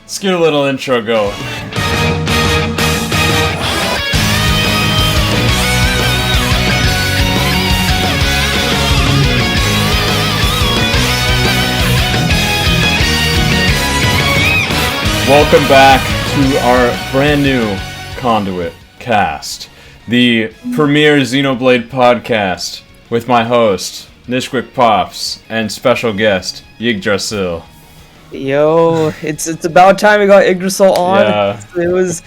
Let's get a little intro going. Welcome back to our brand new Conduit Cast, the premier Xenoblade podcast with my host, Nishquick Pops, and special guest, Yggdrasil. Yo, it's about time we got Yggdrasil on. Yeah. It was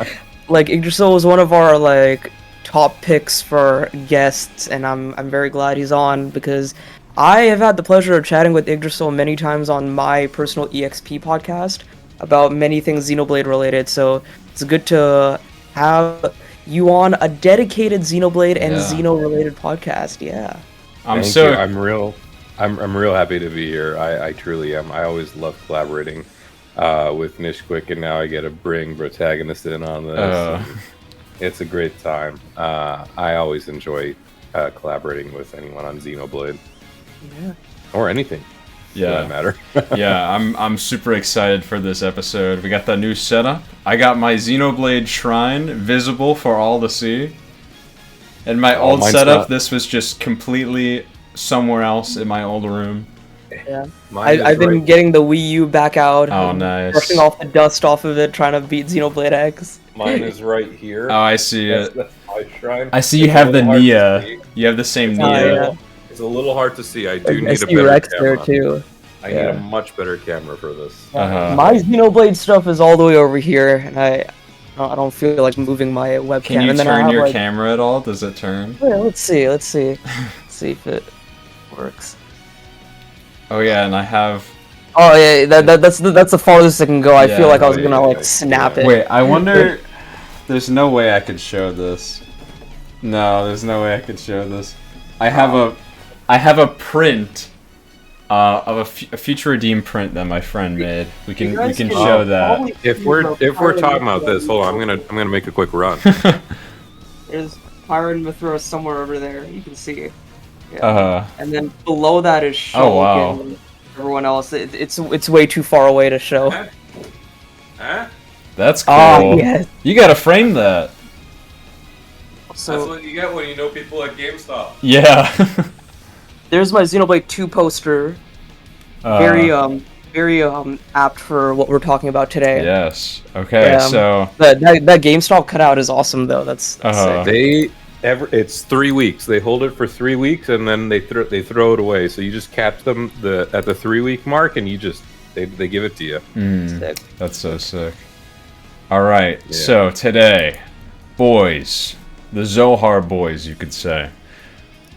like Yggdrasil was one of our like top picks for guests, and I'm very glad he's on because I have had the pleasure of chatting with Yggdrasil many times on my personal EXP podcast about many things Xenoblade related. So it's good to have you on a dedicated Xenoblade and Xeno related podcast. Yeah. Thank you. I'm real happy to be here. I truly am. I always love collaborating with Nishquick, and now I get to bring Protagonist in on this. It's a great time. I always enjoy collaborating with anyone on Xenoblade. Yeah. Or anything. Yeah. For that matter. Yeah, I'm super excited for this episode. We got the new setup. I got my Xenoblade shrine visible for all to see. In my old setup, this was just completely somewhere else in my old room. Yeah, I've been getting the Wii U back out. Oh, nice. Brushing off the dust off of it, trying to beat Xenoblade X. Mine is right here. Oh, I see it. That's my shrine. I see you have the Nia. You have the same Nia. Yeah. It's a little hard to see. I do need a see better Rex camera. there too. I need a much better camera for this. My Xenoblade stuff is all the way over here, and I don't feel like moving my webcam. Can you and then turn your like, camera at all? Does it turn? Yeah, let's see see if it works. Oh yeah, and I have. Oh yeah, that's the farthest it can go. I feel like I was gonna like snap it. Wait, I wonder. There's no way I could show this. No, there's no way I could show this. I have a print of a future redeem print that my friend made. We can show that. If we're talking about this, hold on. I'm gonna make a quick run. There's Pyron Mithra somewhere over there. You can see. Yeah. And then below that is Shulk. Oh, wow. And everyone else. It's way too far away to show. Huh? That's cool. Oh yes. You gotta frame that. So That's what you get when you know people at GameStop. Yeah. there's my Xenoblade 2 poster. Very apt for what we're talking about today. Yes. Okay. So that GameStop cutout is awesome though. That's sick. It's 3 weeks. They hold it for 3 weeks and then they throw it away. So you just catch them at the 3 week mark and they give it to you. Sick. That's so sick. All right. Yeah. So today, boys, the Zohar boys, you could say,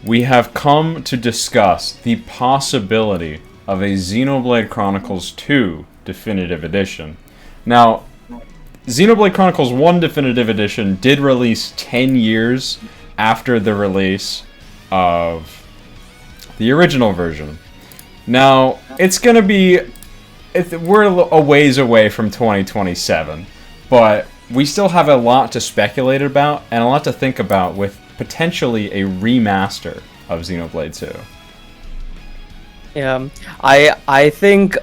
we have come to discuss the possibility of a Xenoblade Chronicles 2 Definitive Edition. Now, Xenoblade Chronicles 1 Definitive Edition did release 10 years after the release of the original version. Now, it's going to be... We're a ways away from 2027, but we still have a lot to speculate about and a lot to think about with potentially a remaster of Xenoblade 2. Yeah, I think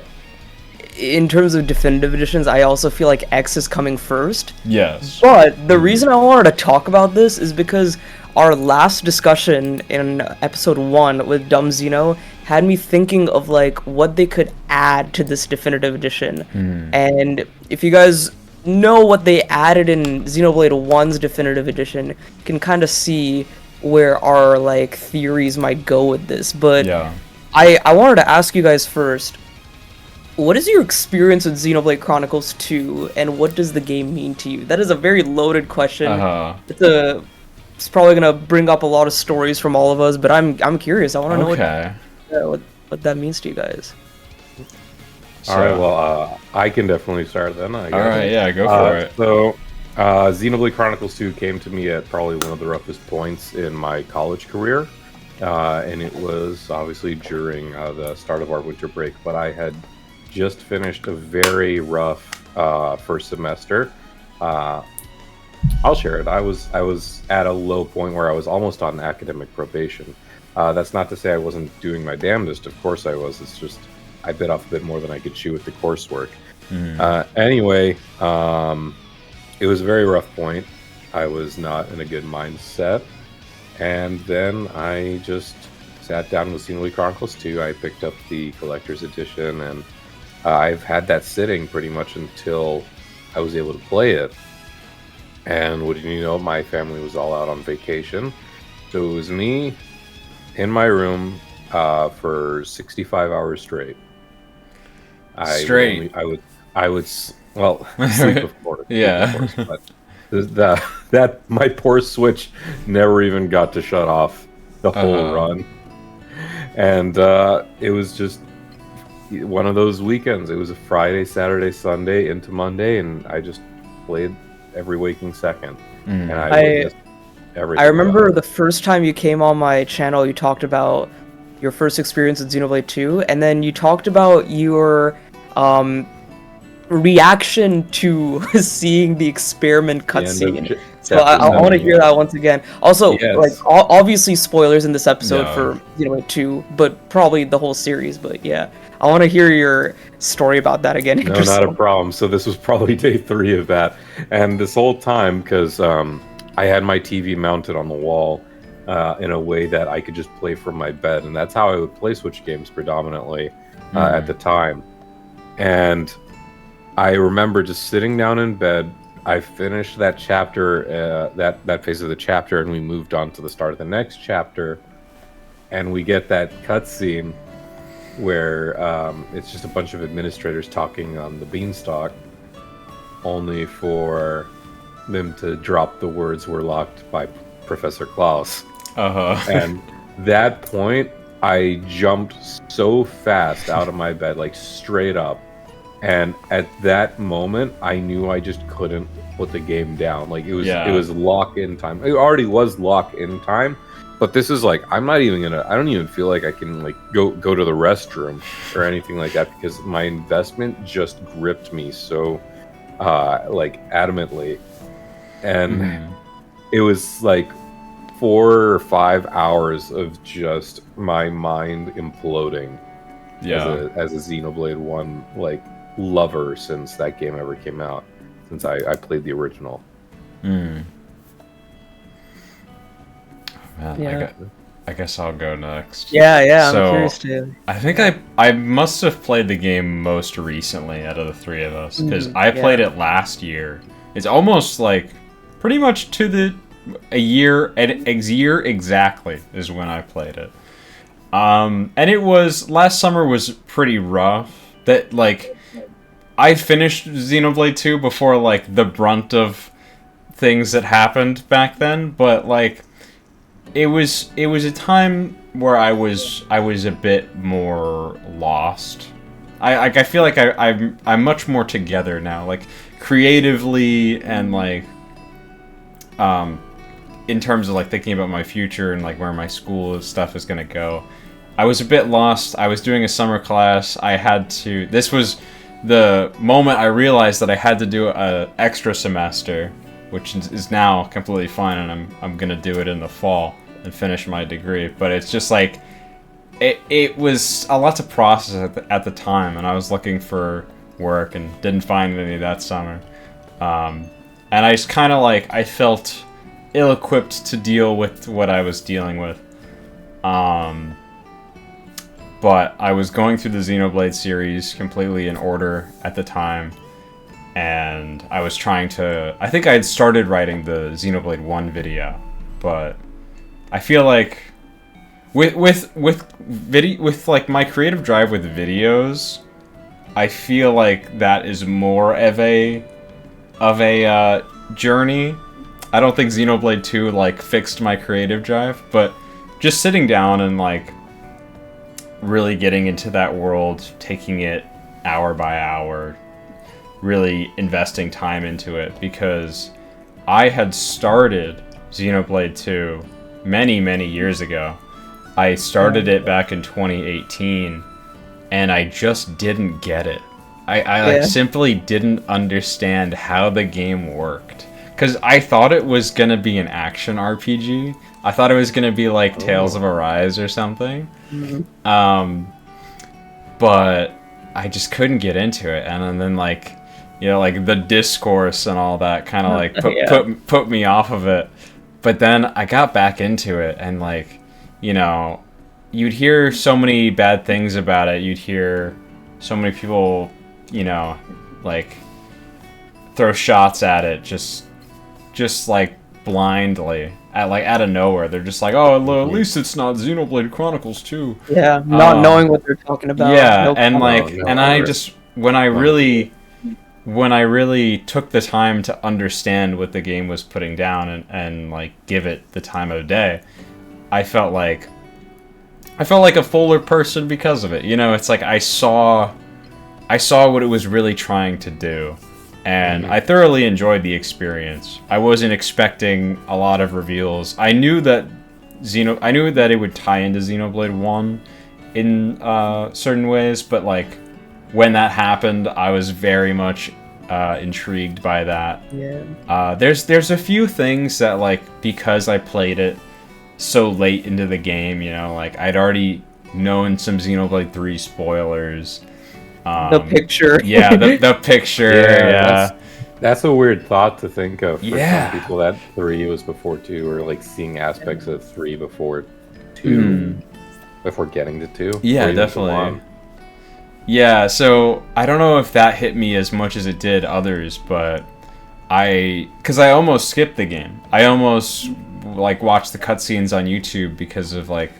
in terms of definitive editions, I also feel like X is coming first. Yes. But the reason I wanted to talk about this is because our last discussion in episode 1 with Dumb Xeno had me thinking of like what they could add to this definitive edition. And if you guys know what they added in Xenoblade 1's definitive edition, you can kind of see where our like theories might go with this. But yeah. I wanted to ask you guys first, what is your experience with Xenoblade Chronicles 2, and what does the game mean to you? That is a very loaded question. It's probably gonna bring up a lot of stories from all of us, but I'm curious. I want to know what that means to you guys. All right, well, I can definitely start then. I guess. All right, yeah, go for it. So, Xenoblade Chronicles 2 came to me at probably one of the roughest points in my college career. And it was obviously during the start of our winter break, but I had just finished a very rough first semester. I'll share it. I was at a low point where I was almost on academic probation. That's not to say I wasn't doing my damnedest. Of course I was. It's just I bit off a bit more than I could chew with the coursework. Anyway, it was a very rough point. I was not in a good mindset. And then I just sat down with Xenoblade Chronicles 2. I picked up the collector's edition, and I've had that sitting pretty much until I was able to play it. And what do you know? My family was all out on vacation. So it was me in my room for 65 hours straight. Straight. I would well, sleep of course. Yeah. Sleep, of course, but that my poor Switch never even got to shut off the whole run. And it was just one of those weekends. It was a Friday, Saturday, Sunday into Monday, and I just played every waking second. And I remember the first time you came on my channel, you talked about your first experience with Xenoblade 2, and then you talked about your reaction to seeing the experiment cutscene. So I want to hear that once again. Also, like obviously spoilers in this episode for Xenoblade 2, but probably the whole series. But yeah, I want to hear your story about that again. No, not a problem. So this was probably day 3 of that, and this whole time because I had my TV mounted on the wall in a way that I could just play from my bed, and that's how I would play Switch games predominantly at the time. And I remember just sitting down in bed. I finished that chapter, that phase of the chapter, and we moved on to the start of the next chapter. And we get that cutscene where it's just a bunch of administrators talking on the beanstalk, only for them to drop the words "We're locked" by Professor Klaus. And that point, I jumped so fast out of my bed, like straight up. And at that moment, I knew I just couldn't put the game down. Like it was lock in time. It already was lock in time, but this is like I don't even feel like I can like go to the restroom or anything like that because my investment just gripped me so like adamantly, and it was like 4 or 5 hours of just my mind imploding. As a Xenoblade 1 like lover since that game ever came out, since I played the original. Man, I guess I'll go next. Yeah, so, I'm curious too. I think I must have played the game most recently out of the 3 of us, because I played it last year. It's almost like pretty much to a year exactly is when I played it. And it was last summer was pretty rough. That like I finished Xenoblade 2 before like the brunt of things that happened back then, but like it was a time where I was a bit more lost. I feel like I'm much more together now, like creatively and like in terms of like thinking about my future and like where my school stuff is gonna go. I was a bit lost. I was doing a summer class. This was the moment I realized that I had to do an extra semester, which is now completely fine, and I'm gonna do it in the fall and finish my degree. But it's just like it was a lot to process at the time, and I was looking for work and didn't find any that summer. And I just kind of like I felt ill-equipped to deal with what I was dealing with. But I was going through the Xenoblade series completely in order at the time, and I was trying to... I think I had started writing the Xenoblade 1 video, but I feel like with like my creative drive with videos, I feel like that is more of a journey. I don't think Xenoblade 2 like fixed my creative drive, but just sitting down and like really getting into that world, taking it hour by hour, really investing time into it, because I had started Xenoblade 2 many, many years ago. I started it back in 2018, and I just didn't get it. I like simply didn't understand how the game worked. Because I thought it was going to be an action RPG. I thought it was going to be like Tales of Arise or something. But I just couldn't get into it, and then like, you know, like the discourse and all that kind of like put me off of it. But then I got back into it, and like, you know, you'd hear so many bad things about it. You'd hear so many people, you know, like throw shots at it just like blindly, out of nowhere. They're just like, oh, at least it's not Xenoblade Chronicles 2. Yeah, not knowing what they're talking about. Yeah, and like, and I just when I really took the time to understand what the game was putting down and like give it the time of day, I felt like a fuller person because of it. You know, it's like I saw what it was really trying to do, and I thoroughly enjoyed the experience. I wasn't expecting a lot of reveals. I knew that it would tie into Xenoblade 1 in certain ways, but like when that happened, I was very much intrigued by that. Yeah. There's a few things that, like, because I played it so late into the game, you know, like I'd already known some Xenoblade 3 spoilers. The picture. Yeah, the picture. Yeah. That's a weird thought to think of for Yeah. some people, that 3 was before 2, or like seeing aspects of 3 before 2, before getting to 2. Yeah, definitely. Yeah, so I don't know if that hit me as much as it did others, but because I almost skipped the game. I almost like watched the cutscenes on YouTube because of like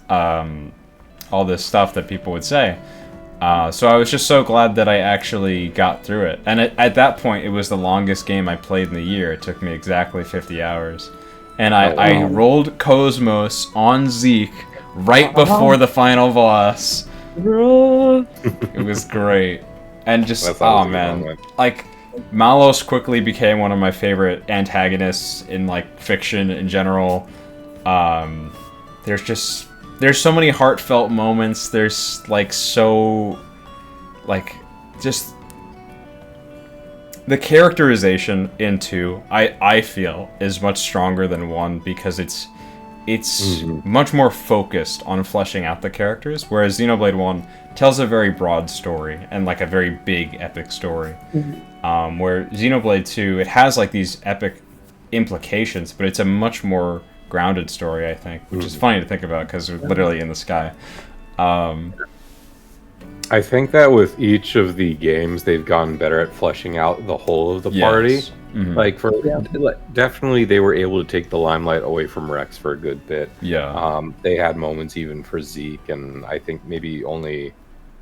all this stuff that people would say. So I was just so glad that I actually got through it. And at that point, it was the longest game I played in the year. It took me exactly 50 hours. And I rolled Cosmos on Zeke right before the final boss. It was great. And just, oh man, like, Malos quickly became one of my favorite antagonists in like fiction in general. There's so many heartfelt moments. There's like just the characterization in 2, I feel, is much stronger than 1 because it's much more focused on fleshing out the characters, whereas Xenoblade 1 tells a very broad story and like a very big epic story. Where Xenoblade 2, it has like these epic implications, but it's a much more grounded story, I think, which is funny to think about because we're literally in the sky. I think that with each of the games, they've gotten better at fleshing out the whole of the party. Like definitely, they were able to take the limelight away from Rex for a good bit. Yeah. They had moments even for Zeke, and I think maybe only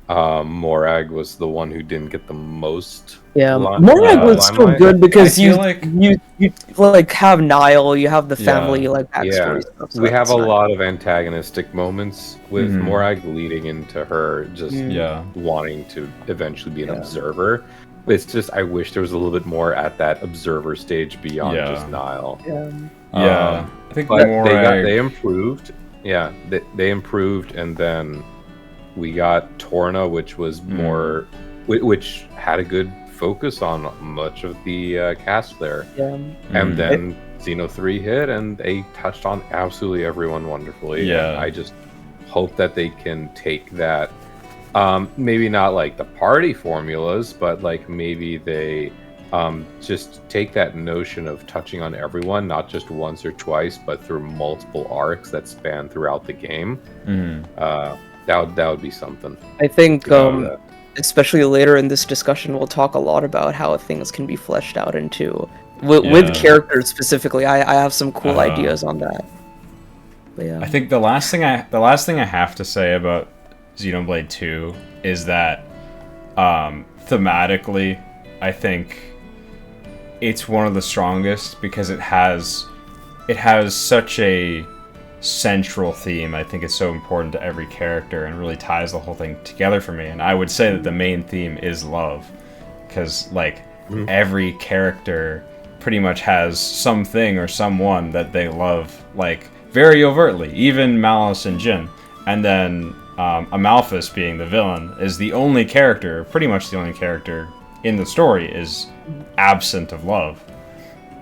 Morag was the one who didn't get the most. Yeah, Morag was still good because you like have Nile, you have the family like backstory stuff. So we have a lot of antagonistic moments with Morag leading into her just wanting to eventually be an observer. It's just, I wish there was a little bit more at that observer stage beyond just Nile. I think they improved. Yeah, they improved, and then we got Torna, which was more, which had a good focus on much of the cast there. And then Xeno 3 hit, and they touched on absolutely everyone wonderfully. And I just hope that they can take that. Maybe not like the party formulas, but like maybe they just take that notion of touching on everyone, not just once or twice, but through multiple arcs that span throughout the game. That would be something. I think, especially later in this discussion, we'll talk a lot about how things can be fleshed out into with characters specifically. I have some cool ideas on that. But I think the last thing I have to say about Xenoblade 2 is that thematically, I think it's one of the strongest because it has such a central theme. I think it's so important to every character and really ties the whole thing together for me. And I would say that the main theme is love, because like every character pretty much has something or someone that they love, like very overtly. Even Malice and Jin, and then Amalphus, being the villain, is pretty much the only character in the story is absent of love.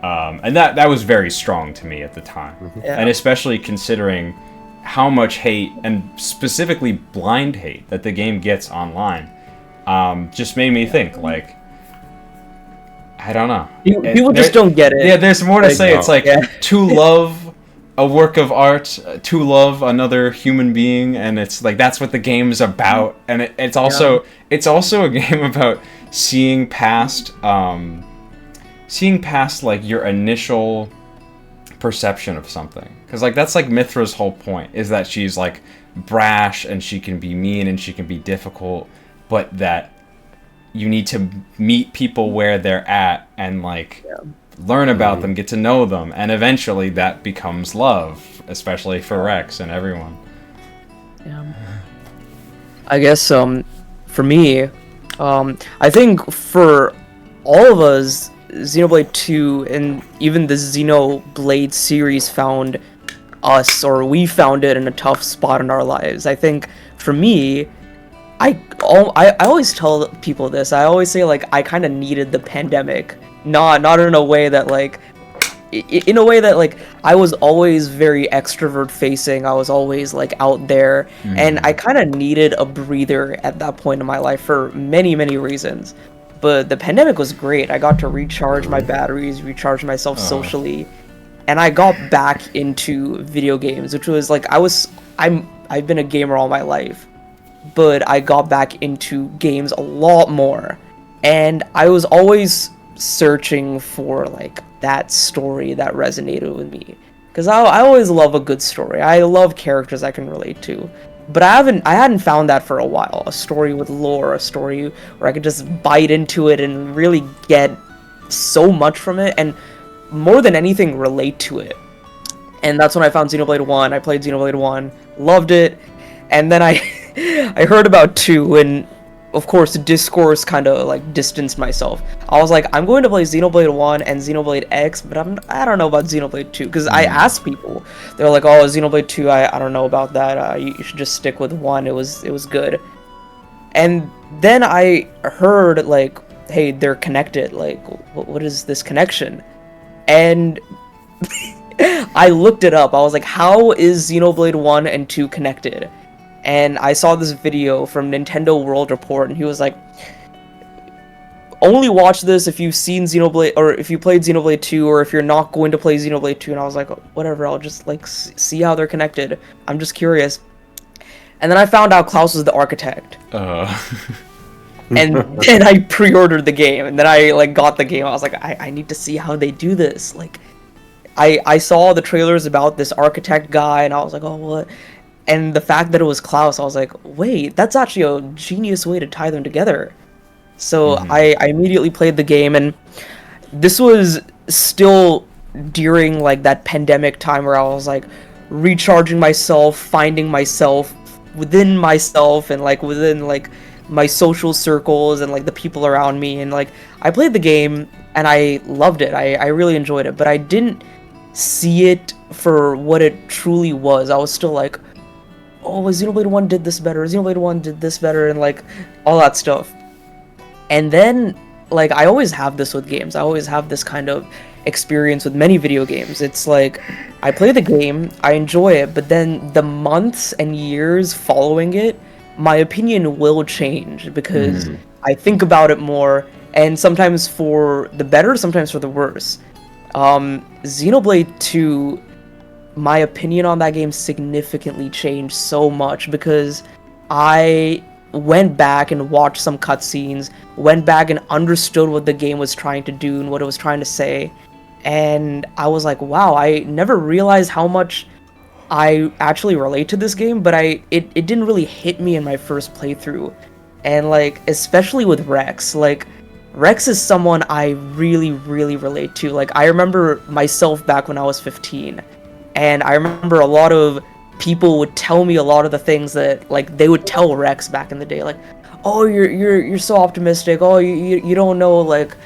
And that was very strong to me at the time. And especially considering how much hate, and specifically blind hate, that the game gets online. just made me think, like, I don't know. People just don't get it. Yeah, there's more to say. no. It's like, to love a work of art, to love another human being, and it's like, that's what the game is about. And it's also a game about seeing past like your initial perception of something, because like that's like Mithra's whole point, is that she's like brash and she can be mean and she can be difficult, but that you need to meet people where they're at and like learn about them, get to know them, and eventually that becomes love, especially for Rex and everyone. I guess for me, I think for all of us, Xenoblade 2 and even the Xenoblade series found us, or we found it in a tough spot in our lives. I think for me, I always tell people this. I always say, like, I kind of needed the pandemic, not in a way that like, in a way that like I was always very extrovert facing. I was always like out there, and I kind of needed a breather at that point in my life for many reasons. But the pandemic was great. I got to recharge my batteries, recharge myself socially, and I got back into video games, which was like I've been a gamer all my life, but I got back into games a lot more, and I was always searching for like that story that resonated with me, because I always love a good story. I love characters I can relate to, but I hadn't found that for a while. A story with lore, a story where I could just bite into it and really get so much from it, and more than anything relate to it. And that's when I found Xenoblade 1. I played Xenoblade 1, loved it, and then I I heard about 2, and of course the discourse kind of like distanced myself. I was like, I'm going to play Xenoblade 1 and Xenoblade X, but I don't know about Xenoblade 2, because I asked people. They're like, oh, Xenoblade 2, I don't know about that. You should just stick with 1. It was good. And then I heard like, hey, they're connected. Like, what is this connection? And I looked it up. I was like, how is Xenoblade 1 and 2 connected? And I saw this video from Nintendo World Report, and he was like, only watch this if you've seen Xenoblade, or if you played Xenoblade 2, or if you're not going to play Xenoblade 2. And I was like, whatever, I'll just like see how they're connected. I'm just curious. And then I found out Klaus was the architect. And then I pre-ordered the game, and then I like got the game. I was like, I need to see how they do this. Like, I saw the trailers about this architect guy, and I was like, oh, what? And the fact that it was Klaus, I was like, wait, that's actually a genius way to tie them together. So I immediately played the game, and this was still during like that pandemic time where I was like recharging myself, finding myself within myself, and like within like my social circles and like the people around me. And like I played the game and I loved it. I really enjoyed it, but I didn't see it for what it truly was. I was still like, oh, Xenoblade 1 did this better, Xenoblade 1 did this better, and like all that stuff. And then like I always have this with games. I always have this kind of experience with many video games. It's like I play the game, I enjoy it, but then the months and years following it, my opinion will change, because I think about it more, and sometimes for the better, sometimes for the worse. Xenoblade 2, my opinion on that game significantly changed so much, because I went back and watched some cutscenes, went back and understood what the game was trying to do and what it was trying to say, and I was like, wow, I never realized how much I actually relate to this game, but it didn't really hit me in my first playthrough. And like, especially with Rex, like Rex is someone I really relate to. Like, I remember myself back when I was 15, and I remember a lot of people would tell me a lot of the things that like they would tell Rex back in the day, like, oh, you're so optimistic, oh, you don't know like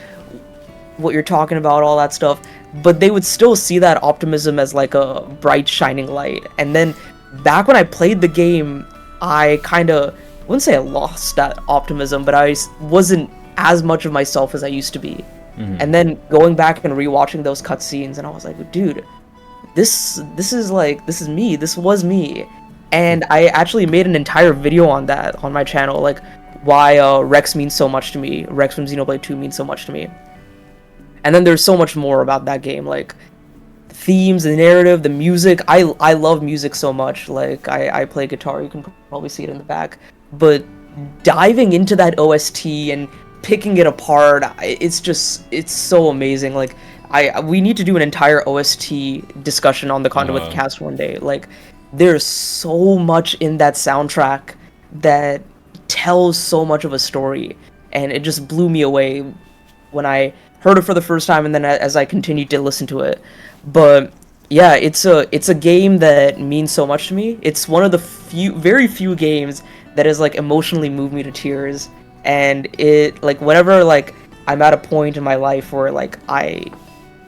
what you're talking about, all that stuff. But they would still see that optimism as like a bright shining light. And then back when I played the game, I kind of, wouldn't say I lost that optimism, but I wasn't as much of myself as I used to be. And then going back and rewatching those cutscenes, and I was like, dude, this is me, this was me. And I actually made an entire video on that on my channel, like why Rex means so much to me. Rex from Xenoblade 2 means so much to me. And then there's so much more about that game, like themes, the narrative, the music. I love music so much. Like I play guitar, you can probably see it in the back. But diving into that OST and picking it apart, it's so amazing. Like we need to do an entire OST discussion on the Conduit Cast one day. Like there's so much in that soundtrack that tells so much of a story, and it just blew me away when I heard it for the first time, and then as I continued to listen to it. But yeah, it's a game that means so much to me. It's one of the very few games that has like emotionally moved me to tears, and it like whenever like I'm at a point in my life where like I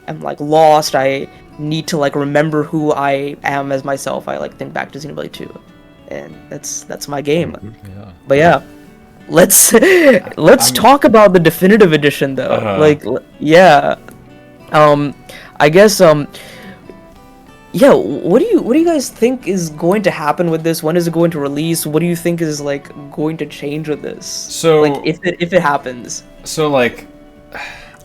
am like lost, I need to like remember who I am as myself, I like think back to Xenoblade 2, and that's my game. Yeah. But yeah, let's talk about the definitive edition though. Like yeah, I guess yeah, what do you guys think is going to happen with this? When is it going to release? What do you think is like going to change with this? So like if it happens. So like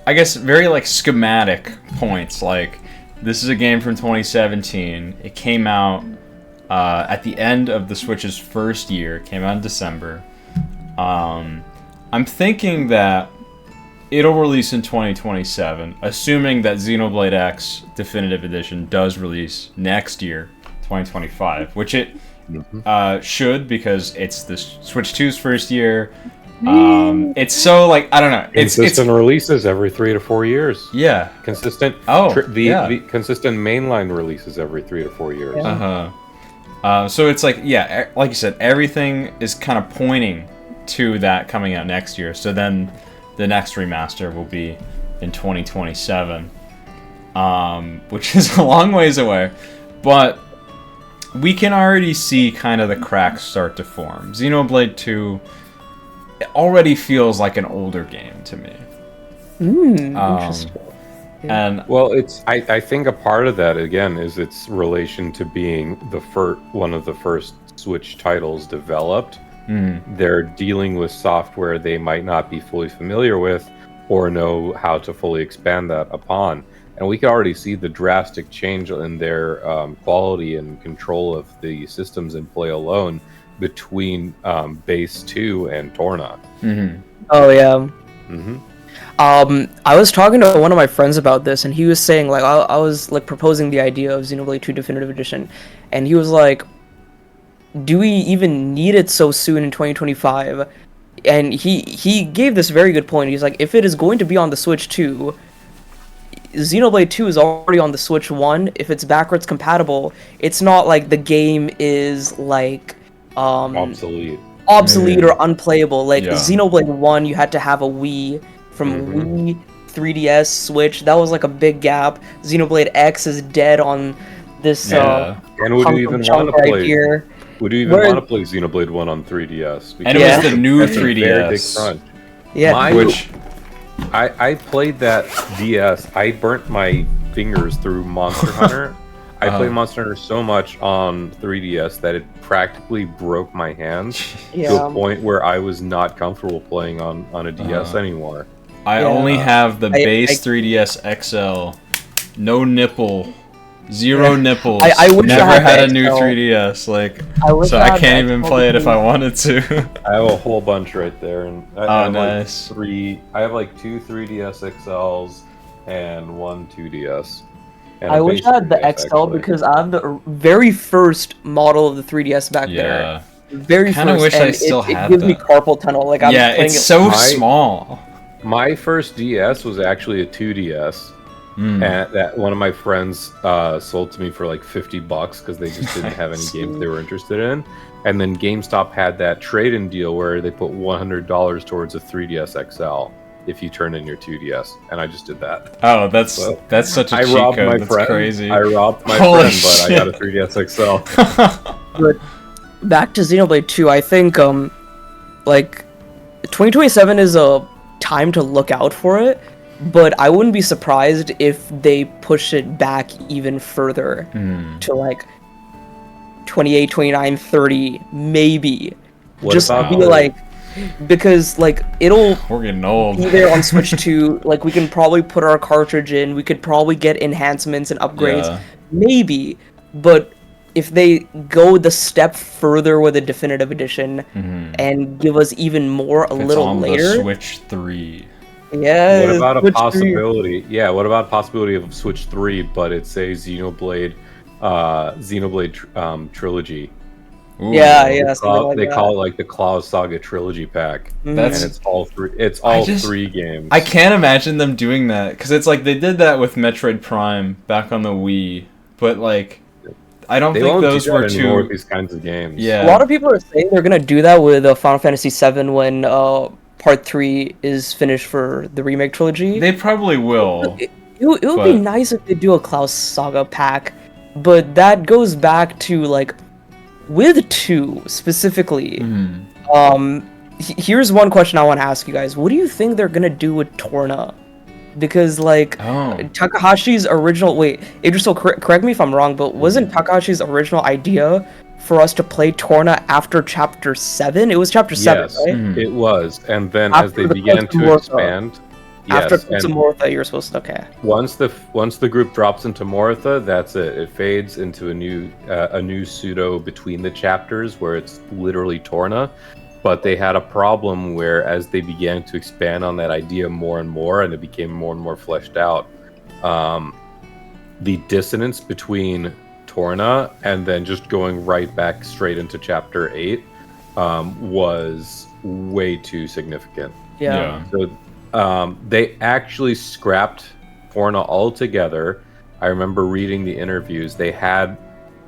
I guess very like schematic points, like this is a game from 2017. It came out at the end of the Switch's first year. It came out in December. I'm thinking that it'll release in 2027, assuming that Xenoblade X Definitive Edition does release next year, 2025, which it should, because it's the Switch 2's first year. It's so like I don't know. Consistent releases every 3 to 4 years. Yeah, consistent. The consistent mainline releases every 3 to 4 years. Yeah. So it's like like you said, everything is kind of pointing to that coming out next year. So then the next remaster will be in 2027, which is a long ways away, but we can already see kind of the cracks start to form. Xenoblade 2 already feels like an older game to me. Interesting. And well, I think a part of that again is its relation to being one of the first Switch titles developed. They're dealing with software they might not be fully familiar with or know how to fully expand that upon. And we can already see the drastic change in their quality and control of the systems in play alone between Base 2 and Torna. Oh yeah. I was talking to one of my friends about this, and he was saying like I was like proposing the idea of Xenoblade 2 Definitive Edition, and he was like, do we even need it so soon in 2025? And he gave this very good point. He's like, if it is going to be on the Switch 2, Xenoblade 2 is already on the Switch 1. If it's backwards compatible, it's not like the game is like obsolete or unplayable. Like Xenoblade 1, you had to have a Wii. From Wii, 3DS, Switch, that was like a big gap. Xenoblade X is dead on this and would you even want to play here. Would you even want to play Xenoblade 1 on 3DS? And it was the new 3DS. Very big crunch. Yeah. Which I played that DS. I burnt my fingers through Monster Hunter. I played Monster Hunter so much on 3DS that it practically broke my hands to a point where I was not comfortable playing on a DS anymore. I only have the base 3DS XL, no nipple, zero nipples. I wish never I had a XL. new 3DS, like so I can't even play it if I wanted to. I have a whole bunch right there, and I have nice. I have like 2 3DS XLs and 1 2DS. I wish I had the XL because I have the very first model of the 3DS back there. Very kind of wish I still had it gives that. me carpal tunnel. Like I'm playing it's so small. My first DS was actually a 2DS, and that one of my friends sold to me for like $50 because they just didn't have any games they were interested in. And then GameStop had that trade-in deal where they put $100 towards a 3DS XL if you turn in your 2DS, and I just did that. Oh, that's such a cheat code. That's crazy. I robbed my Holy friend, but I got a 3DS XL. But back to Xenoblade 2, I think like 2027 is a time to look out for it, but I wouldn't be surprised if they push it back even further to like 28, 29, 30, maybe. What just about be like because like it'll We're getting old. be there on Switch 2. Like we can probably put our cartridge in. We could probably get enhancements and upgrades, Yeah. maybe. But if they go the step further with a definitive edition and give us even more a It's little on later, the Switch 3. yeah. What about a Switch 3. possibility? Yeah, what about a possibility of Switch 3, but it's a Xenoblade trilogy? Ooh. Yeah, yeah. Something like They that. call it like the Claw Saga trilogy pack, That's- and it's all three. It's all just- 3 games. I can't imagine them doing that because it's like they did that with Metroid Prime back on the Wii, but like I don't They think won't those do that were anymore with too. these kinds of games. Yeah. A lot of people are saying they're gonna do that with Final Fantasy VII when Part 3 is finished for the remake trilogy. They probably will. It would be but- nice if they do a Klaus Saga pack, but that goes back to like with 2 specifically. Here's one question I want to ask you guys: what do you think they're gonna do with Torna? Because like Oh. Takahashi's original Idrisil, correct me if I'm wrong, but wasn't Takahashi's original idea for us to play Torna after Chapter 7? It was Chapter 7, Yes, right? it was. And then After as they the began to Mortha. expand, After yes, and Mortha, you're supposed to. Okay. once the group drops into Mortha, that's it. It fades into a new pseudo between the chapters where it's literally Torna. But they had a problem where as they began to expand on that idea more and more, and it became more and more fleshed out, the dissonance between Torna and then just going right back straight into Chapter 8 was way too significant. Yeah. So they actually scrapped Torna altogether. I remember reading the interviews. They had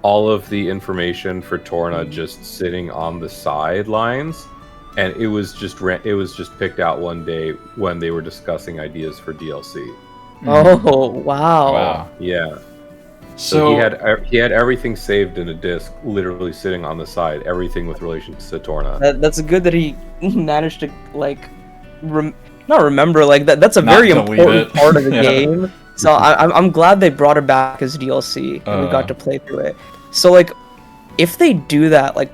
all of the information for Torna just sitting on the sidelines, and it was just picked out one day when they were discussing ideas for DLC. Oh wow. Wow. Yeah. So he had everything saved in a disc, literally sitting on the side. Everything with relation to Torna. That's good that he managed to like not remember like that. That's a Not very delete important it. part of the Yeah. game. So I'm glad they brought it back as DLC and we got to play through it. So like, if they do that, like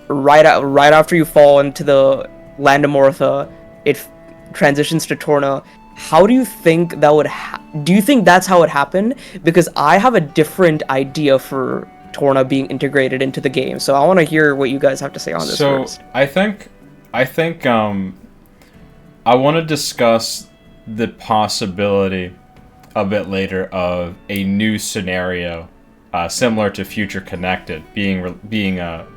right after you fall into the land of Mortha, it transitions to Torna. How do you think that would? Do you think that's how it happened? Because I have a different idea for Torna being integrated into the game. So I want to hear what you guys have to say on this first. I think I want to discuss the possibility a bit later of a new scenario similar to Future Connected being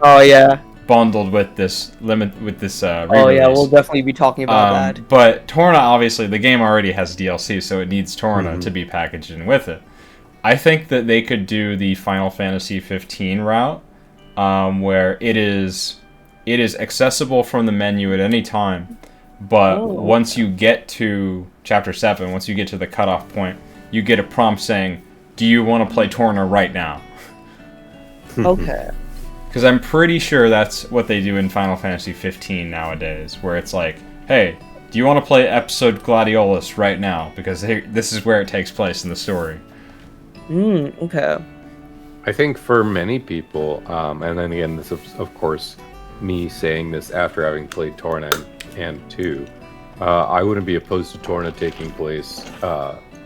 Oh yeah. bundled with this re-release. Oh yeah, we'll definitely be talking about that. But Torna, obviously, the game already has DLC, so it needs Torna to be packaged in with it. I think that they could do the Final Fantasy 15 route, where it is accessible from the menu at any time, but once you get to Chapter 7, once you get to the cutoff point, you get a prompt saying, "Do you want to play Torna right now?" Okay. Because I'm pretty sure that's what they do in Final Fantasy 15 nowadays, where it's like, hey, do you want to play episode Gladiolus right now? Because this is where it takes place in the story. Okay. I think for many people, and then again, this is of course me saying this after having played Torna and 2, I wouldn't be opposed to Torna taking place.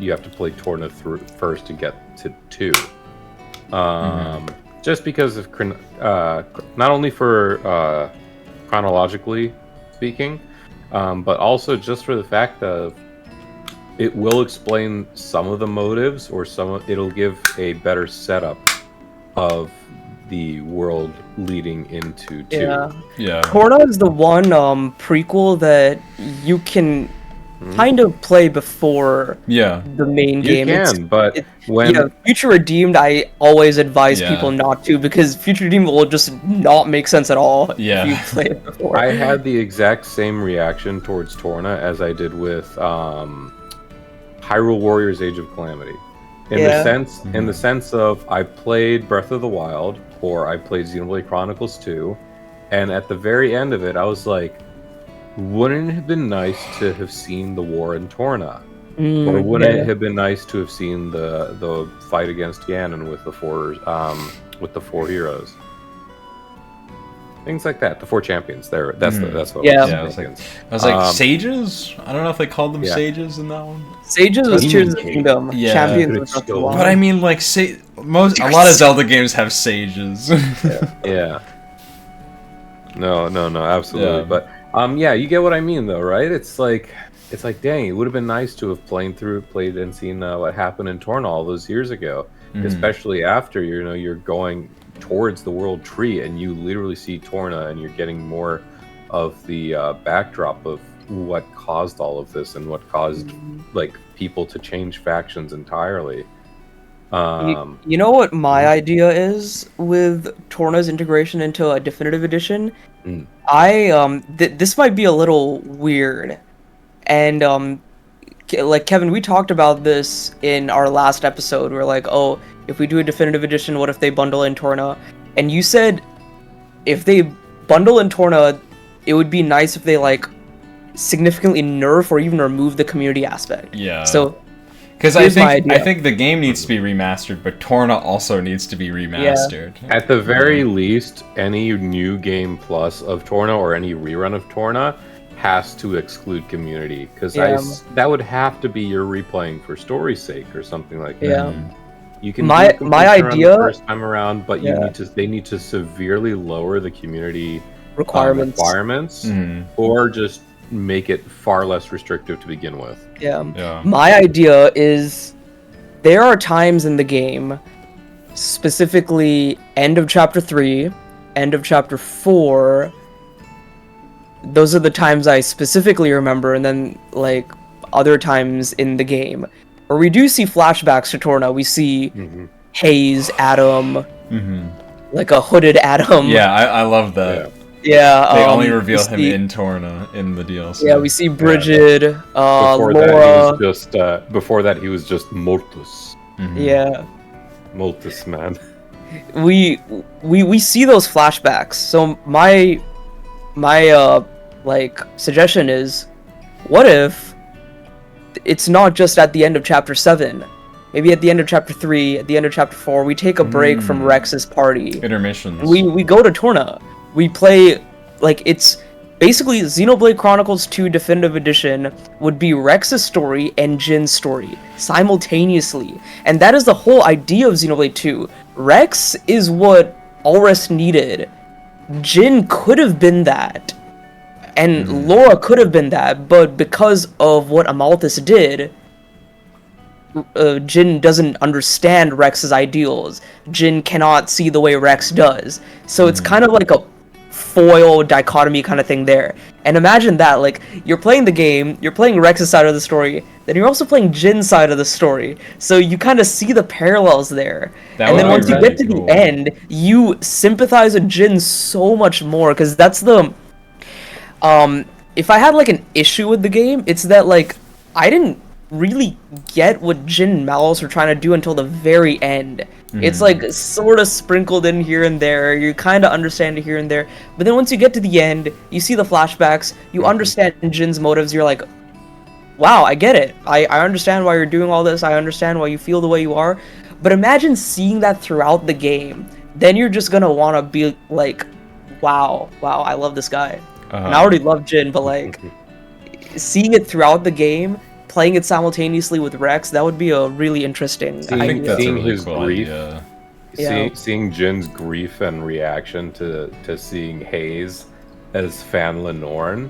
You have to play Torna through first to get to 2. Just because of not only for chronologically speaking, but also just for the fact of it will explain some of the motives, or it'll give a better setup of the world leading into 2. Yeah. Torna is the one prequel that you can kind of play before Yeah. the main You game. can, but when Yeah, Future Redeemed, I always advise Yeah. people not to, because Future Redeemed will just not make sense at all Yeah. if you play it before. I had the exact same reaction towards Torna as I did with Hyrule Warriors: Age of Calamity. In the sense of I played Breath of the Wild, or I played Xenoblade Chronicles 2, and at the very end of it, I was like, wouldn't it have been nice to have seen the war in Torna? Or wouldn't it have been nice to have seen the fight against Ganon with the four heroes? Things like that. The 4 champions. That's what Yeah. Yeah, I was like sages. I don't know if they called them sages in that one. Sages was Tears of the Demon Kingdom. Yeah. Champions But was it's Breath of the still- Wild. But I mean, like, a lot of Zelda games have sages. Yeah. No, absolutely. Yeah. But yeah, you get what I mean, though, right? It's like, dang, it would have been nice to have played and seen what happened in Torna all those years ago, especially after you're going towards the World Tree and you literally see Torna and you're getting more of the backdrop of what caused all of this and what caused like people to change factions entirely. You know what my idea is with Torna's integration into a definitive edition? This might be a little weird, and like Kevin, we talked about this in our last episode. We're like, oh, if we do a definitive edition, what if they bundle in Torna? And you said if they bundle in Torna, it would be nice if they like significantly nerf or even remove the community aspect. Yeah. So. Because I think the game needs to be remastered, but Torna also needs to be remastered. Yeah. At the very least, any new game plus of Torna or any rerun of Torna has to exclude community, because that would have to be your replaying for story's sake or something like that. Yeah. You can my idea the first time around, but they need to severely lower the community requirements or just make it far less restrictive to begin with. Yeah. My idea is there are times in the game, specifically end of chapter 3, end of chapter 4, those are the times I specifically remember, and then like other times in the game where we do see flashbacks to Torna. We see Haze, Adam, like a hooded Adam. Yeah, I love that. Yeah, they only reveal him in Torna in the DLC. Yeah, we see Bridget, Before Laura. Before that, he was just Mortus. Yeah, Mortus, man. We see those flashbacks. So my like suggestion is, what if it's not just at the end of chapter 7? Maybe at the end of chapter 3, at the end of chapter 4, we take a break from Rex's party. Intermissions. We go to Torna. We play, like, it's basically Xenoblade Chronicles 2 Definitive Edition would be Rex's story and Jin's story simultaneously. And that is the whole idea of Xenoblade 2. Rex is what Ulrus needed. Jin could have been that. And Laura could have been that, but because of what Amalthus did, Jin doesn't understand Rex's ideals. Jin cannot see the way Rex does. So it's kind of like a foil dichotomy kind of thing there. And imagine that, like, you're playing the game, you're playing Rex's side of the story, then you're also playing Jin's side of the story. So you kind of see the parallels there. And then once you get to the end, you sympathize with Jin so much more, because that's the... if I had, like, an issue with the game, it's that, like, I didn't really get what Jin and Malos were trying to do until the very end. It's like sort of sprinkled in here and there. You kind of understand it here and there, but then once you get to the end, you see the flashbacks, you understand Jin's motives. You're like, wow, I get it. I understand why you're doing all this. I understand why you feel the way you are. But imagine seeing that throughout the game. Then you're just gonna want to be like, wow, I love this guy. And I already love Jin, but like seeing it throughout the game, playing it simultaneously with Rex, that would be a really interesting idea. Seeing his grief, seeing Jin's grief and reaction to seeing Haze as Fan Lenorn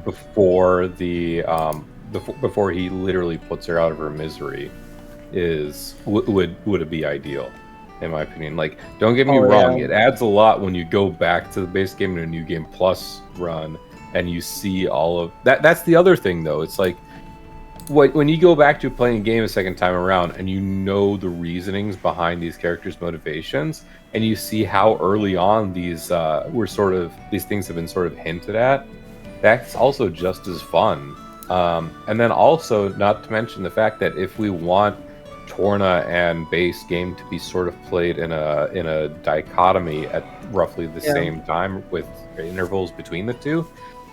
before before he literally puts her out of her misery would be ideal, in my opinion. Like, don't get me wrong, it adds a lot when you go back to the base game in a New Game Plus run and you see all of that. That's the other thing, though. It's like, when you go back to playing a game a second time around and you know the reasonings behind these characters' motivations, and you see how early on these things have been sort of hinted at, that's also just as fun. And then also, not to mention the fact that if we want Torna and base game to be sort of played in a dichotomy at roughly the same time with intervals between the two,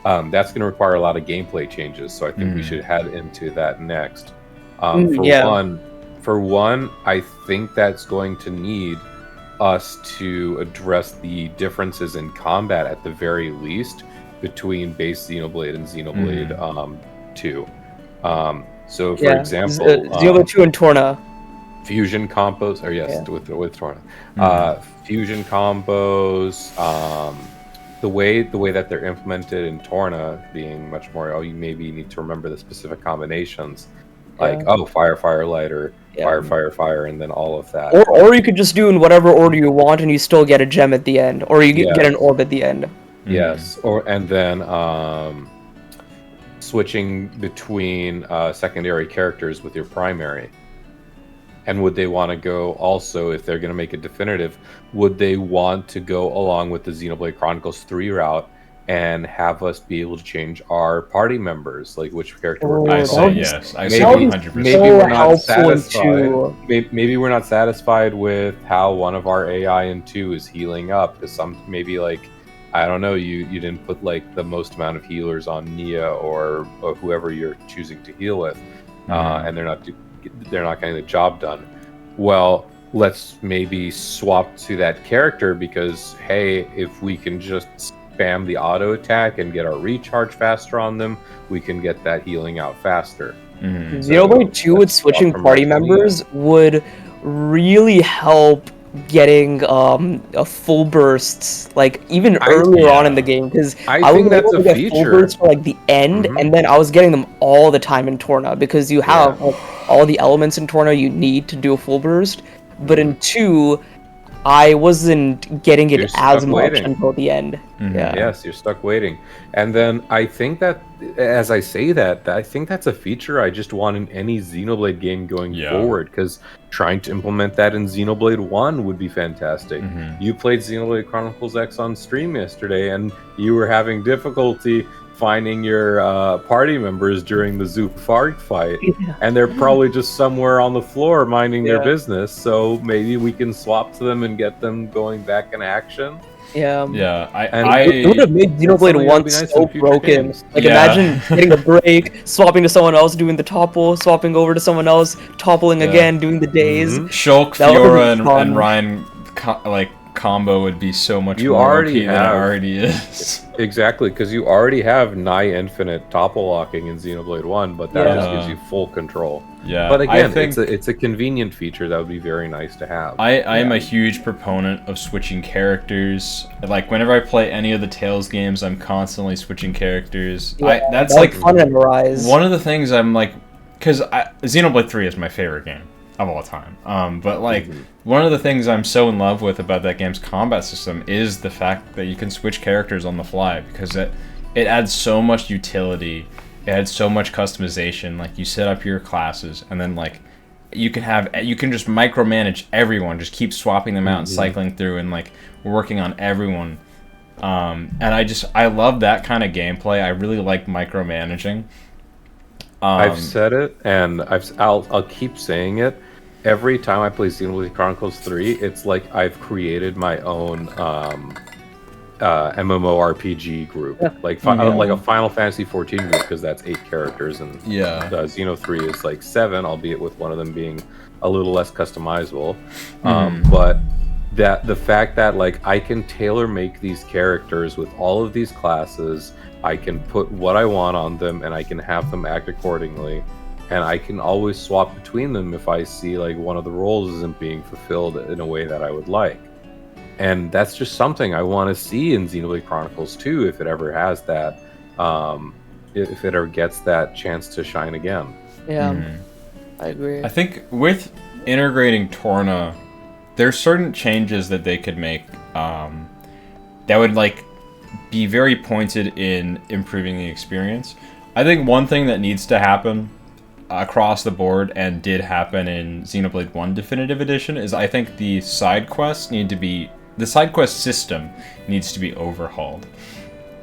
that's going to require a lot of gameplay changes, so I think we should head into that next. For one, I think that's going to need us to address the differences in combat at the very least between base Xenoblade and Xenoblade 2. So, for example, Xenoblade 2 and Torna. Fusion combos, or yes, with Torna. Fusion combos, the way that they're implemented in Torna being much more, you maybe need to remember the specific combinations, like fire, fire, lighter, fire, fire, fire, and then all of that. Or you could just do in whatever order you want, and you still get a gem at the end, or you get an orb at the end. Yes, and then switching between secondary characters with your primary. And would they want to go also, if they're going to make it definitive, would they want to go along with the Xenoblade Chronicles 3 route and have us be able to change our party members, like which character we're I say yes. I say 100%. Maybe we're not satisfied. Maybe we're not satisfied with how one of our AI in 2 is healing up, because maybe like, I don't know, you didn't put like the most amount of healers on Nia or whoever you're choosing to heal with, and they're not getting the job done. Well, let's maybe swap to that character, because hey, if we can just spam the auto attack and get our recharge faster on them, we can get that healing out faster. Xenoblade 2 with switching party members would really help getting a full bursts, like even earlier on in the game, because I was able to get full bursts for like the end, and then I was getting them all the time in Torna, because you have like, all the elements in Torna you need to do a full burst, but in 2 I wasn't getting it as much until the end. Yes, you're stuck waiting. And then I think that, as I say that, I think that's a feature I just want in any Xenoblade game going forward, because trying to implement that in Xenoblade 1 would be fantastic. You played Xenoblade Chronicles X on stream yesterday, and you were having difficulty finding your party members during the Zufar fight, and they're probably just somewhere on the floor minding their business, so maybe we can swap to them and get them going back in action. It would have made Xenoblade 1 so broken. Like, imagine getting a break, swapping to someone else, doing the topple, swapping over to someone else, toppling again, doing the days. Shulk, Fiora, and Ryan, combo would be so much more OP than it already is. Exactly, because you already have nigh infinite topple locking in Xenoblade 1, but that just gives you full control. But again, it's a convenient feature that would be very nice to have. I am a huge proponent of switching characters. Like, whenever I play any of the Tales games, I'm constantly switching characters. That's like fun and Rise. One of the things I'm like, because Xenoblade 3 is my favorite game of all time. But like, one of the things I'm so in love with about that game's combat system is the fact that you can switch characters on the fly, because it adds so much utility. It adds so much customization. Like, you set up your classes, and then like you can just micromanage everyone. Just keep swapping them out and cycling through and like working on everyone. And I love that kind of gameplay. I really like micromanaging. I've said it, and I'll keep saying it. Every time I play Xenoblade Chronicles 3, it's like I've created my own MMORPG group, like a Final Fantasy 14 group, because that's 8 characters, and Xeno 3 is like 7, albeit with one of them being a little less customizable. But the fact that like I can tailor make these characters with all of these classes, I can put what I want on them, and I can have them act accordingly, and I can always swap between them if I see like one of the roles isn't being fulfilled in a way that I would like. And that's just something I want to see in Xenoblade Chronicles 2, if it ever has that, if it ever gets that chance to shine again. I agree. I think with integrating Torna, there's certain changes that they could make that would like be very pointed in improving the experience. I think one thing that needs to happen across the board, and did happen in Xenoblade 1 Definitive Edition, is I think the side quests the side quest system needs to be overhauled.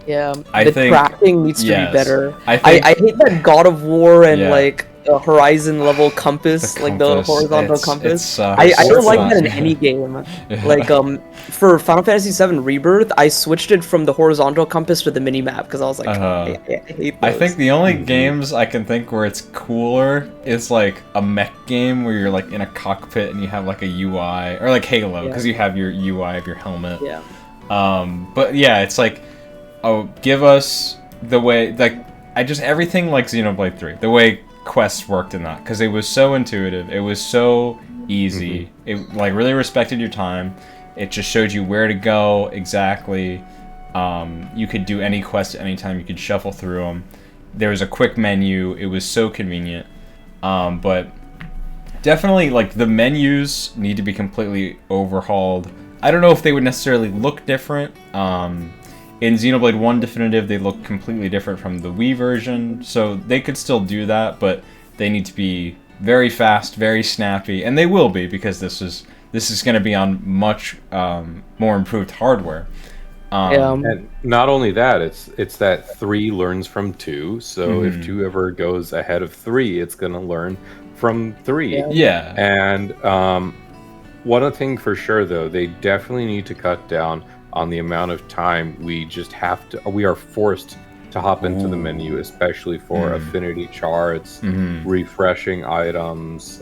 I think crafting needs to be better. I hate that God of War and like horizon level compass, The like the compass, horizontal it compass. sucks. I don't It's like not that in good. any game. Yeah. Like for Final Fantasy VII Rebirth, I switched it from the horizontal compass to the mini map because I was like, I hate I those. think the only games I can think where it's cooler is like a mech game where you're like in a cockpit and you have like a UI, or like Halo because you have your UI of your helmet. Yeah. But yeah, it's like, oh, give us the way, like, everything like Xenoblade 3, the way quests worked in that, because it was so intuitive, it was so easy, it like really respected your time, it just showed you where to go exactly, you could do any quest at any time, you could shuffle through them, there was a quick menu, it was so convenient, but definitely like the menus need to be completely overhauled. I don't know if they would necessarily look different. In Xenoblade 1 Definitive, they look completely different from the Wii version, so they could still do that, but they need to be very fast, very snappy, and they will be because this is going to be on much more improved hardware. And not only that, it's that 3 learns from 2, so if 2 ever goes ahead of 3, it's going to learn from 3. Yeah. And one thing for sure, though, they definitely need to cut down on the amount of time we are forced to hop into the menu, especially for affinity charts, refreshing items,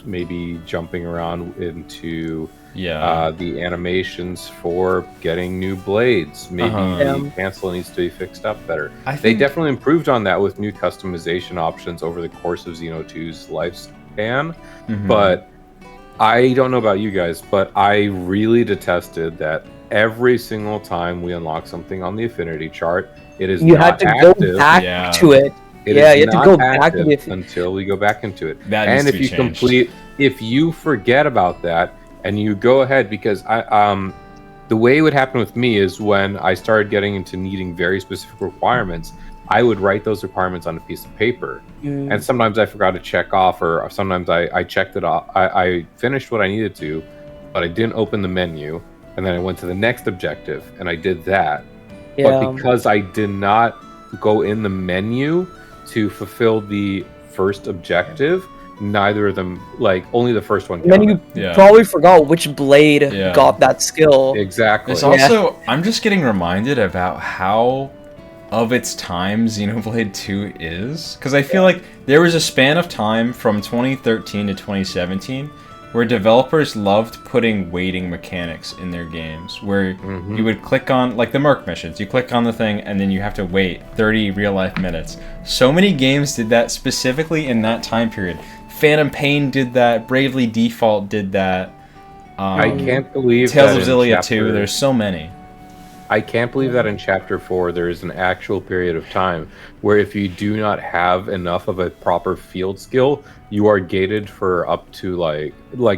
maybe jumping around into the animations for getting new blades. Maybe the cancel needs to be fixed up better. They definitely improved on that with new customization options over the course of Xeno 2's lifespan, but I don't know about you guys, but I really detested that every single time we unlock something on the affinity chart, it is you not had to active. go back to it. It you is had to not go back to active it until we go back into it. That And needs if to be you changed. if you forget about that and you go ahead, because the way it would happen with me is when I started getting into needing very specific requirements, I would write those requirements on a piece of paper. And sometimes I forgot to check off, or sometimes I checked it off. I finished what I needed to, but I didn't open the menu. And then I went to the next objective and I did that. But because I did not go in the menu to fulfill the first objective, neither of them, like, only the first one counted. And then you probably forgot which blade got that skill. Exactly. It's also, I'm just getting reminded about how of its time Xenoblade 2 is, because I feel like there was a span of time from 2013 to 2017 where developers loved putting waiting mechanics in their games, where you would click on, like the Merc missions, you click on the thing and then you have to wait 30 real-life minutes. So many games did that specifically in that time period. Phantom Pain did that, Bravely Default did that. I can't believe Tales that of Xillia 2, there's so many. I can't believe that in Chapter 4 there is an actual period of time where if you do not have enough of a proper field skill, you are gated for up to like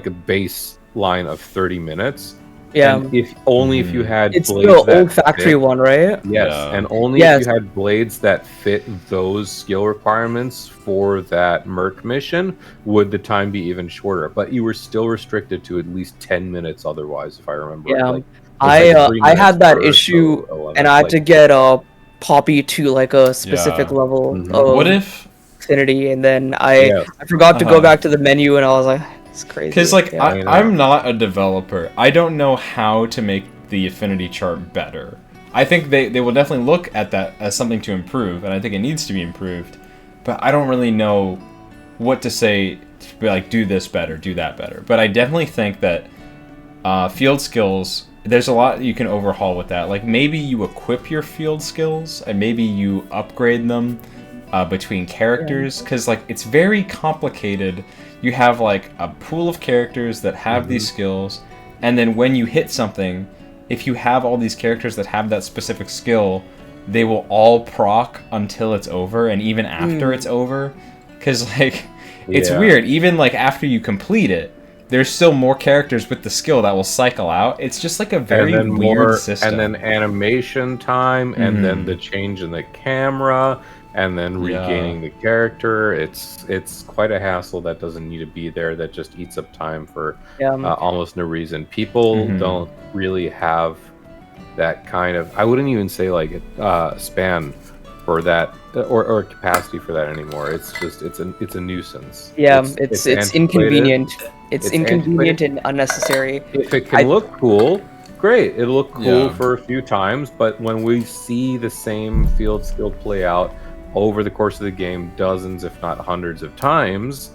a baseline of 30 minutes. Yeah. And if you had it's blades the old factory one, right? Yes, and only if you had blades that fit those skill requirements for that Merc mission would the time be even shorter. But you were still restricted to at least 10 minutes otherwise, if I remember. Yeah. Like, I had that issue, and I had to get Poppy to like a specific level of what if affinity, and then I forgot to go back to the menu, and I was like, it's crazy. Because like I'm not a developer. I don't know how to make the affinity chart better. I think they will definitely look at that as something to improve, and I think it needs to be improved. But I don't really know what to say to be like, do this better, do that better. But I definitely think that field skills, there's a lot you can overhaul with that. Like maybe you equip your field skills and maybe you upgrade them between characters, because like it's very complicated. You have like a pool of characters that have these skills, and then when you hit something, if you have all these characters that have that specific skill, they will all proc until it's over, and even after it's over, because like it's weird. Even like after you complete it, there's still more characters with the skill that will cycle out. It's just like a very weird system. And then animation time, and then the change in the camera, and then regaining the character. It's quite a hassle that doesn't need to be there, that just eats up time for almost no reason. People don't really have that kind of, I wouldn't even say like span for that or capacity for that anymore. It's just it's a nuisance. Yeah, it's antiquated. inconvenient. It's inconvenient antiquated. and unnecessary. If it can look cool, great. It'll look cool Yeah. for a few times, but when we see the same field skill play out over the course of the game dozens, if not hundreds of times,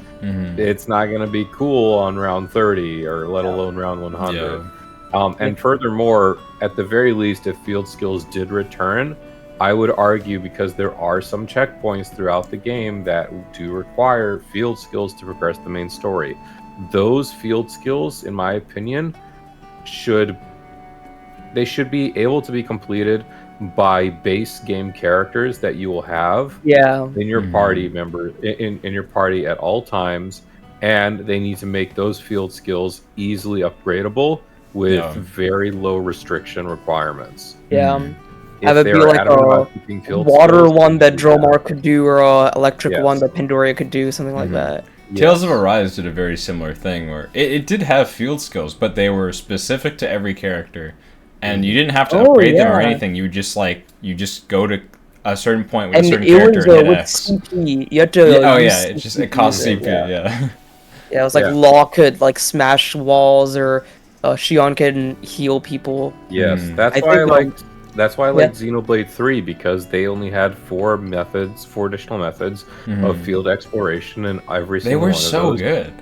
it's not going to be cool on round 30 or let alone round 100. And furthermore, at the very least, if field skills did return, I would argue, because there are some checkpoints throughout the game that do require field skills to progress the main story. Those field skills, in my opinion, should be able to be completed by base game characters that you will have in your party member in your party at all times, and they need to make those field skills easily upgradable with very low restriction requirements. Have it be like a water one that Dromar could do, or a electric one that Pandoria could do, something like that. Tales of Arise did a very similar thing where it did have field skills, but they were specific to every character, and you didn't have to upgrade them or anything. You just go to a certain point with a certain character and hit X. CP. You had to. It costs CP. Yeah, it was like Law could like smash walls, or Shion can heal people. Yes, that's why I liked. That's why I like Xenoblade 3, because they only had 4 additional methods of field exploration, and every single one of those. They were so good.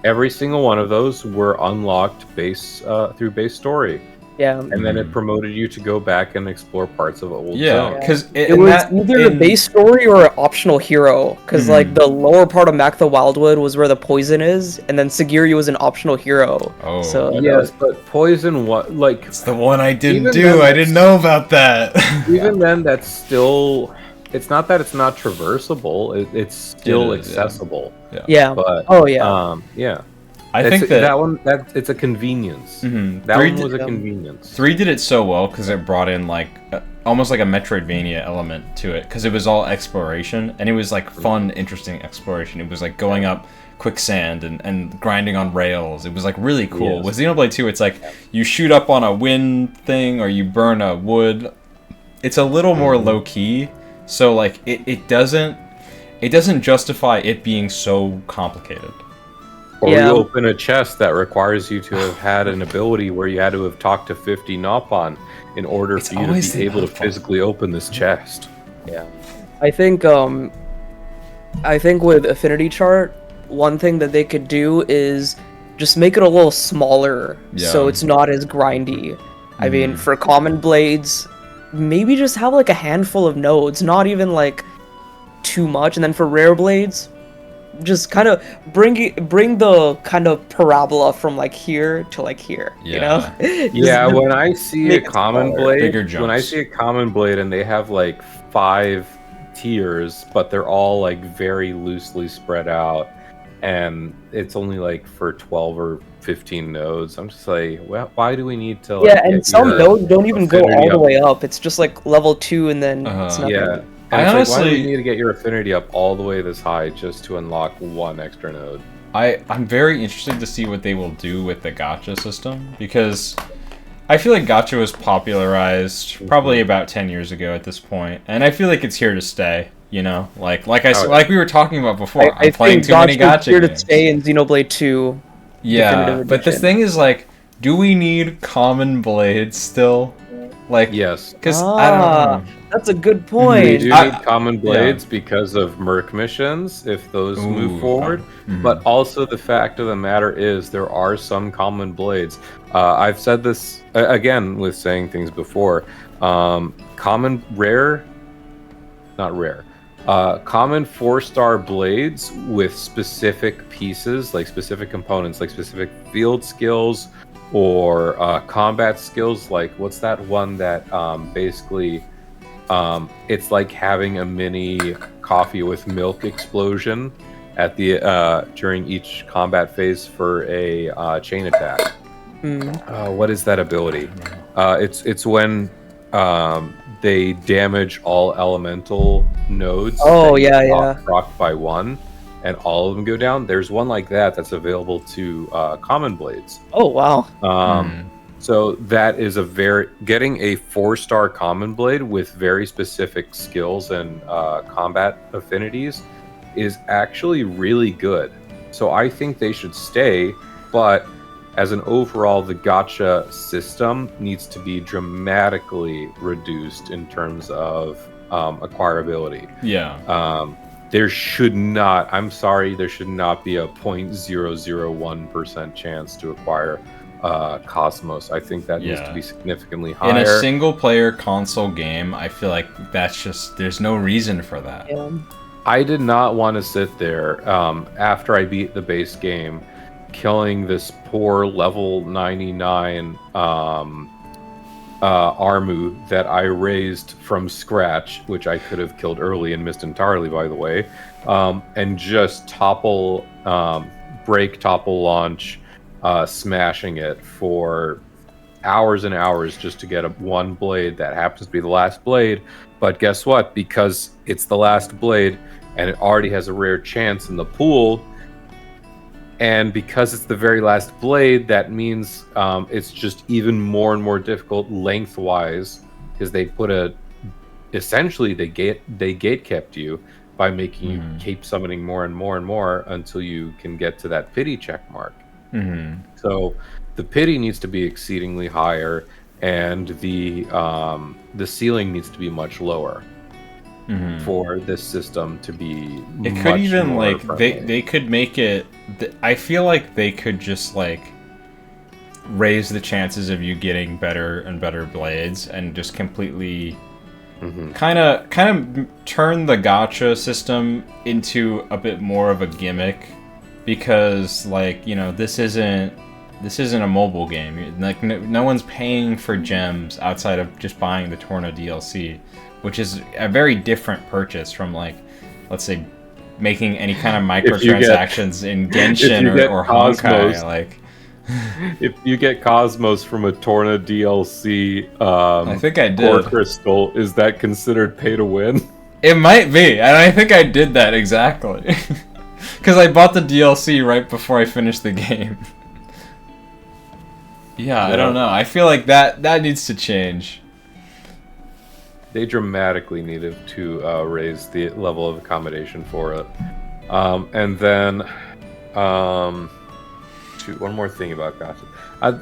Every single one of those were unlocked through base story. Yeah. And then it promoted you to go back and explore parts of old zone. Because it was either a base story or an optional hero. Because like the lower part of Mac the Wildwood was where the poison is, and then Sagiri was an optional hero. Oh, so yes, but poison it's the one I didn't do. I didn't know about that. Even then, that's still. It's not that it's not traversable. It's still accessible. Yeah. But I think that it's a convenience. That one was a convenience. 3 did it so well because it brought in like almost like a Metroidvania element to it, because it was all exploration, and it was like fun, interesting exploration. It was like going up quicksand and grinding on rails. It was like really cool. Yes. With Xenoblade 2, it's like you shoot up on a wind thing or you burn a wood. It's a little more low key, so like it doesn't justify it being so complicated. Or you open a chest that requires you to have had an ability where you had to have talked to 50 Nopon in order for you to be able to physically open this chest. Yeah. I think with Affinity Chart, one thing that they could do is just make it a little smaller so it's not as grindy. I mean, for common blades, maybe just have like a handful of nodes, not even like too much, and then for rare blades, just kind of bring the kind of parabola from like here to like here, you know? When I see a common blade, and they have like 5 tiers, but they're all like very loosely spread out, and it's only like for 12 or 15 nodes, I'm just like, well, why do we need to and some nodes don't even go all the way up. It's just like level 2, and then it's nothing. And why do you need to get your affinity up all the way this high just to unlock 1 extra node? I'm very interested to see what they will do with the gacha system, because I feel like gacha was popularized probably about 10 years ago at this point, and I feel like it's here to stay. You know, like we were talking about before. I'm playing too many gacha games. Here to stay in Xenoblade 2. Yeah, but the thing is, like, do we need common blades still? Like, yes, because I don't know. That's a good point. We do need common blades because of Merc missions, if those move forward. But also the fact of the matter is there are some common blades. I've said this, again, with saying things before. Common 4-star blades with specific pieces, like specific components, like specific field skills, or combat skills. Like, what's that one that basically it's like having a mini coffee with milk explosion at the during each combat phase for a chain attack. What is that ability? It's when they damage all elemental nodes. Proc by 1, and all of them go down. There's one like that that's available to common blades. Oh wow. So that is getting a 4-star common blade with very specific skills and combat affinities is actually really good. So I think they should stay, but as an overall, the gacha system needs to be dramatically reduced in terms of acquirability. Yeah. There should not, I'm sorry, there should not be a 0.001% chance to acquire Cosmos. I think that needs to be significantly higher. In a single-player console game, I feel like that's just, there's no reason for that. Yeah. I did not want to sit there after I beat the base game, killing this poor level 99 Armu that I raised from scratch, which I could have killed early and missed entirely, by the way, and just break, topple, launch, smashing it for hours and hours just to get one blade that happens to be the last blade. But guess what? Because it's the last blade and it already has a rare chance in the pool, and because it's the very last blade, that means it's just even more and more difficult lengthwise, because they put essentially they gate kept you by making you keep summoning more and more and more until you can get to that pity check mark. So the pity needs to be exceedingly higher, and the ceiling needs to be much lower for this system to be. It could even like friendly. they could make it. I feel like they could just like raise the chances of you getting better and better blades, and just completely kind of turn the gacha system into a bit more of a gimmick, because like, you know, this isn't a mobile game. Like no one's paying for gems outside of just buying the Torna DLC, which is a very different purchase from, like, let's say, making any kind of microtransactions in Genshin or Honkai. Like, if you get Cosmos from a Torna DLC, I think I did. Core Crystal, is that considered pay to win? It might be, and I think I did that exactly. Because I bought the DLC right before I finished the game. Yeah, I don't know. I feel like that needs to change. They dramatically needed to raise the level of accommodation for it. And then, one more thing about gacha.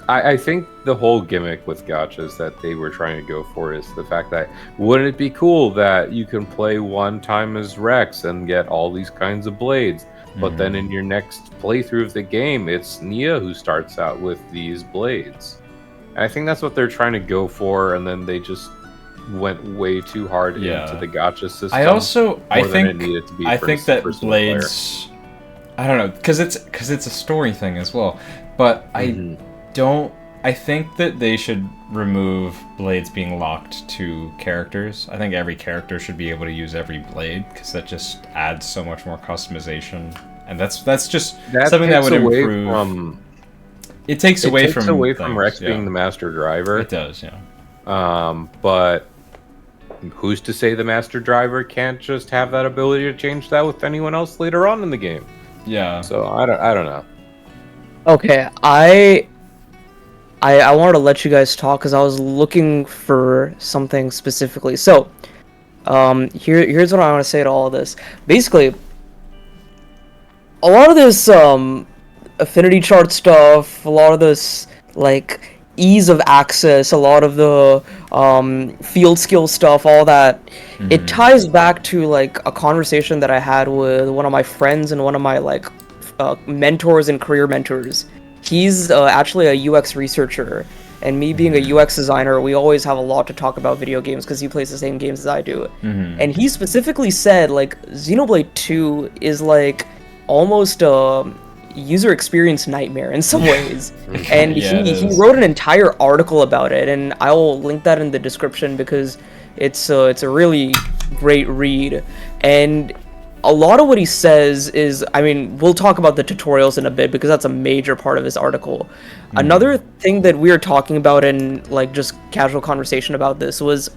I think the whole gimmick with gachas that they were trying to go for is the fact that, wouldn't it be cool that you can play one time as Rex and get all these kinds of blades, but then in your next playthrough of the game, it's Nia who starts out with these blades. And I think that's what they're trying to go for, and then they just went way too hard into the gacha system. I think that blades player. I don't know, because it's a story thing as well, but I think that they should remove blades being locked to characters. I think every character should be able to use every blade, because that just adds so much more customization, and that's something that would improve. It takes away from Rex being the master driver. It does, yeah. But who's to say the master driver can't just have that ability to change that with anyone else later on in the game? Yeah. So I don't know. Okay, I wanted to let you guys talk because I was looking for something specifically. So, here's what I want to say to all of this. Basically, a lot of this affinity chart stuff, a lot of this like ease of access, a lot of the field skill stuff, all that, it ties back to like a conversation that I had with one of my friends and one of my like mentors and career mentors. He's actually a UX researcher, and me being a UX designer, we always have a lot to talk about video games because he plays the same games as I do. And he specifically said like Xenoblade 2 is like almost a user experience nightmare in some ways. And he wrote an entire article about it, and I will link that in the description because it's a really great read. And a lot of what he says is, I mean, we'll talk about the tutorials in a bit because that's a major part of his article. Another thing that we were talking about in like just casual conversation about this was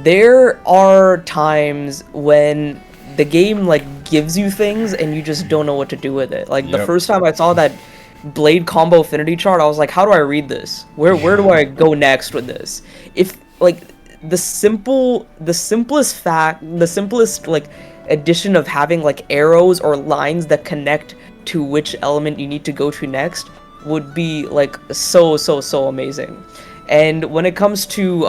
there are times when the game like gives you things and you just don't know what to do with it. Like the first time I saw that blade combo affinity chart, I was like, how do I read this? Where do I go next with this? If like the simplest like addition of having like arrows or lines that connect to which element you need to go to next would be like so amazing. And when it comes to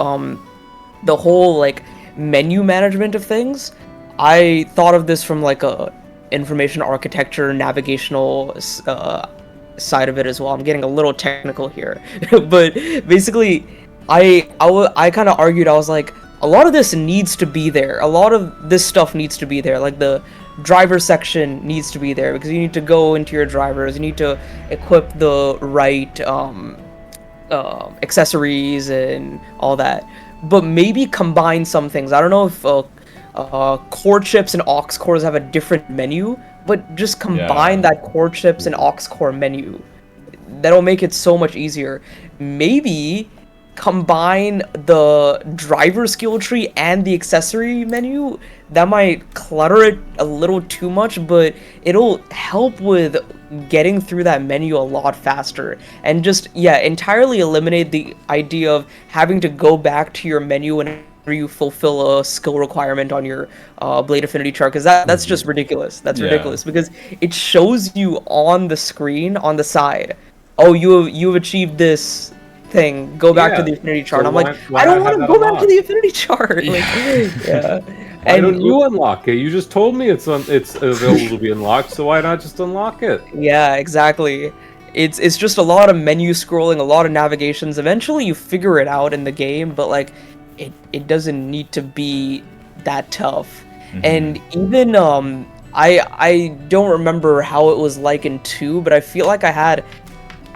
the whole like menu management of things, I thought of this from like a information architecture navigational side of it as well. I'm getting a little technical here, but basically, I kind of argued. I was like, a lot of this needs to be there. A lot of this stuff needs to be there. Like the driver section needs to be there because you need to go into your drivers. You need to equip the right accessories and all that. But maybe combine some things. I don't know if core chips and aux cores have a different menu, but just combine that core chips and aux core menu. That'll make it so much easier. Maybe combine the driver skill tree and the accessory menu. That might clutter it a little too much, but it'll help with getting through that menu a lot faster. And just, entirely eliminate the idea of having to go back to your menu whenever you fulfill a skill requirement on your blade affinity chart, because that's just ridiculous. That's ridiculous, because it shows you on the screen on the side, oh, you've achieved this thing, go back to the affinity chart. So I'm like, I don't want to go back to the affinity chart. Why don't you unlock it? You just told me it's available to be unlocked, so why not just unlock it? Yeah, exactly. It's just a lot of menu scrolling, a lot of navigations. Eventually you figure it out in the game, but like it doesn't need to be that tough. And even I don't remember how it was like in 2, but I feel like I had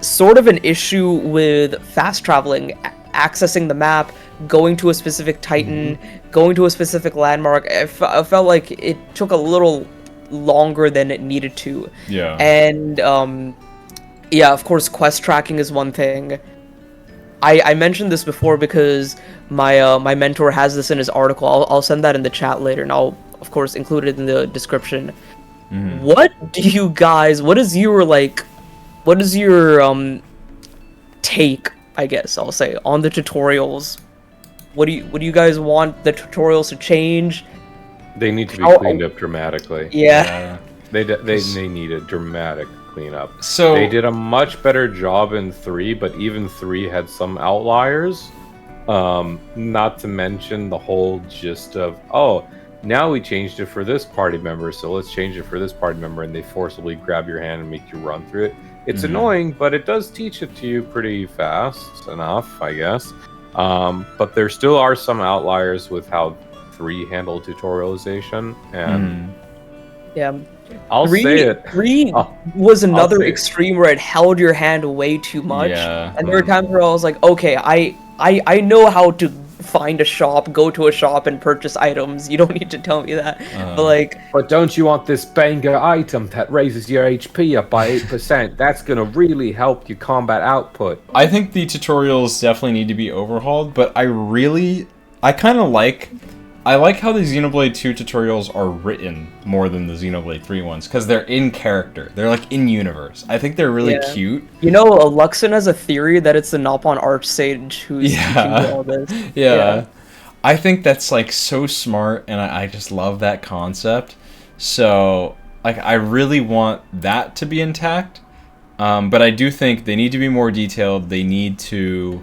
sort of an issue with fast traveling, accessing the map, going to a specific Titan, going to a specific landmark. I felt like it took a little longer than it needed to. Yeah. And of course, quest tracking is one thing. I mentioned this before because my mentor has this in his article. I'll send that in the chat later, and I'll of course include it in the description. What is your take, I guess I'll say, on the tutorials? What do you guys want the tutorials to change? They need to be cleaned up dramatically. Yeah. They need a dramatic cleanup. So they did a much better job in 3, but even 3 had some outliers. Not to mention the whole gist of, oh, now we changed it for this party member, so let's change it for this party member, and they forcibly grab your hand and make you run through it. It's annoying, but it does teach it to you pretty fast enough, I guess. But there still are some outliers with how 3 handled tutorialization, and I'll say it. 3 was another extreme where it held your hand way too much, and there were times where I was like, okay, I know how to find a shop, go to a shop and purchase items. You don't need to tell me that. But don't you want this banger item that raises your HP up by 8%? That's gonna really help your combat output. I think the tutorials definitely need to be overhauled, but I kind of like how the Xenoblade 2 tutorials are written more than the Xenoblade 3 ones, because they're in character. They're like in universe. I think they're really cute. You know, Luxon has a theory that it's the Nopon Archsage who's teaching you all this. Yeah. I think that's like so smart, and I just love that concept. So like I really want that to be intact. But I do think they need to be more detailed. They need to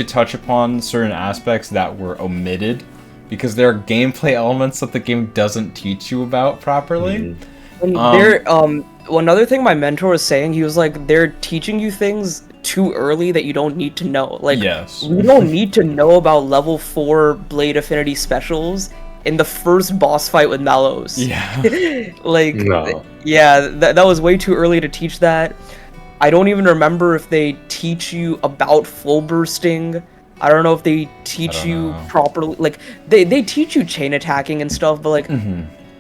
touch upon certain aspects that were omitted, because there are gameplay elements that the game doesn't teach you about properly. One other thing my mentor was saying, he was like, they're teaching you things too early that you don't need to know. Like, we don't need to know about level 4 Blade Affinity specials in the first boss fight with Mallows. That was way too early to teach that. I don't even remember if they teach you about full bursting. I don't know if they teach you properly. Like, they teach you chain attacking and stuff, but like,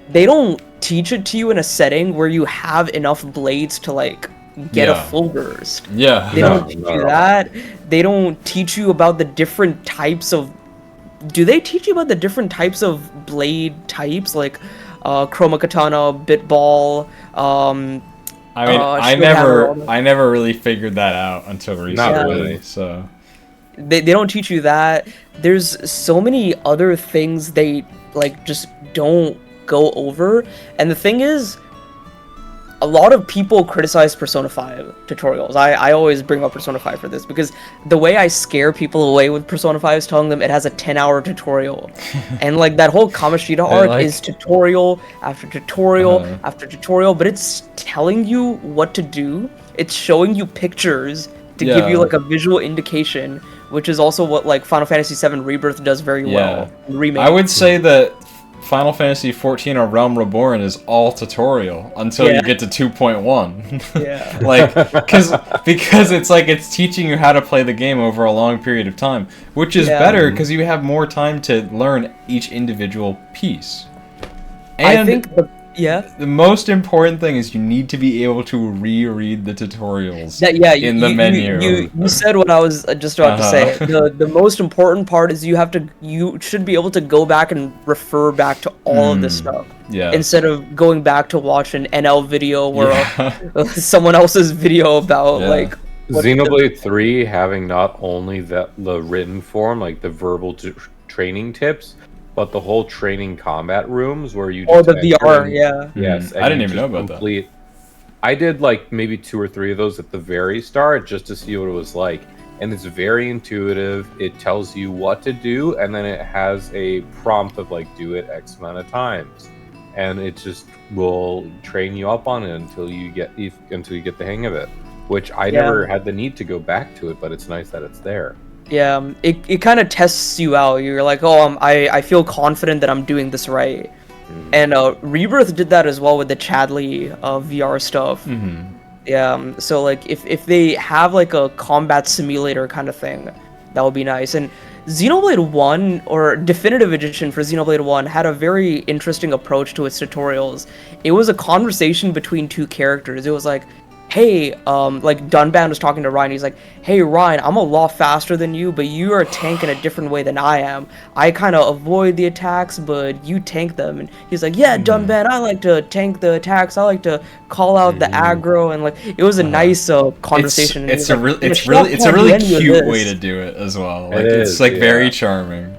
they don't teach it to you in a setting where you have enough blades to like get a full burst. They don't teach you that. They don't teach you about the different types of. Do they teach you about the different types of blade types, like Chroma Katana, Bit Ball, I mean, I never really figured that out until recently. Not really. So they don't teach you that. There's so many other things they like just don't go over. And the thing is, a lot of people criticize Persona 5 tutorials. I always bring up Persona 5 for this because the way I scare people away with Persona 5 is telling them it has a 10-hour tutorial. And like that whole Kamoshida arc is tutorial after tutorial after tutorial, but it's telling you what to do. It's showing you pictures to give you like a visual indication, which is also what like Final Fantasy VII Rebirth does very well. Remake. I would say that Final Fantasy XIV or Realm Reborn is all tutorial until you get to 2.1. Yeah. Like, because it's like it's teaching you how to play the game over a long period of time, which is better because you have more time to learn each individual piece. And I think the most important thing is you need to be able to reread the tutorials in the menu. You said what I was just about to say. The most important part is you should be able to go back and refer back to all of this stuff. Yeah. Instead of going back to watch an NL video or someone else's video about like Xenoblade 3 having not only the written form, like the verbal training tips, but the whole training combat rooms where you the VR, yes, I didn't even know about that. I did like maybe 2 or 3 of those at the very start just to see what it was like, and it's very intuitive. It tells you what to do, and then it has a prompt of like do it X amount of times, and it just will train you up on it until you get the hang of it. Which I never had the need to go back to it, but it's nice that it's there. Yeah, it kind of tests you out. You're like, oh, I feel confident that I'm doing this right. And Rebirth did that as well with the Chadley VR stuff. Yeah, so like if they have like a combat simulator kind of thing, that would be nice. And Xenoblade 1 or Definitive Edition for Xenoblade 1 had a very interesting approach to its tutorials. It was a conversation between two characters. It was like, hey, like Dunban was talking to Ryan. He's like, hey Ryan, I'm a lot faster than you, but you are a tank in a different way than I am. I kind of avoid the attacks, but you tank them. And he's like, yeah, Dunban, I like to tank the attacks. I like to call out the aggro, and like it was a nice conversation. It's a really cute way to do it as well. Like it's like very charming.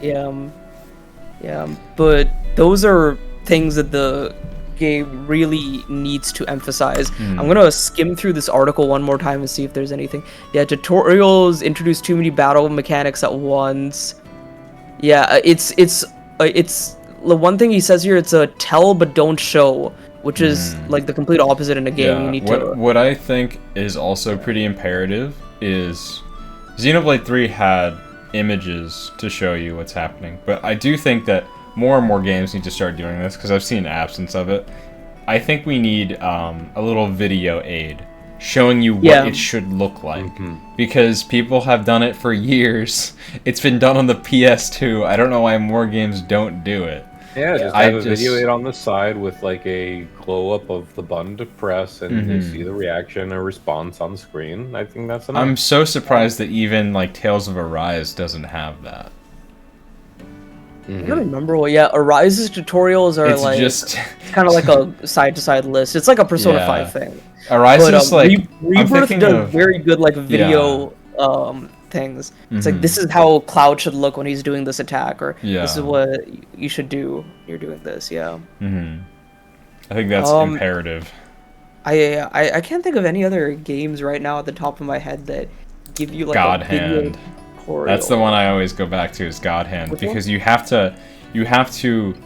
Yeah, but those are things that the game really needs to emphasize. I'm gonna skim through this article one more time and see if there's anything. Yeah, tutorials introduce too many battle mechanics at once. Yeah, it's the one thing he says here. It's a tell but don't show, which is like the complete opposite in a game. Yeah. You need to. What I think is also pretty imperative is Xenoblade 3 had images to show you what's happening, but I do think that more and more games need to start doing this because I've seen an absence of it. I think we need a little video aid showing you what it should look like because people have done it for years. It's been done on the PS2. I don't know why more games don't do it. Yeah, just have a video aid on the side with like a glow up of the button to press, and you see the reaction or response on the screen. I think that's enough. I'm so surprised that even like Tales of Arise doesn't have that. I don't remember what. Yeah, Arise's tutorials are like just kind of like a side-to-side list. It's like a Persona 5 thing. Arise is like Rebirth does very good like video things. It's like this is how Cloud should look when he's doing this attack, or this is what you should do. You're doing this, I think that's imperative. I can't think of any other games right now at the top of my head that give you like God a video Hand. That's the one I always go back to is God Hand because you have to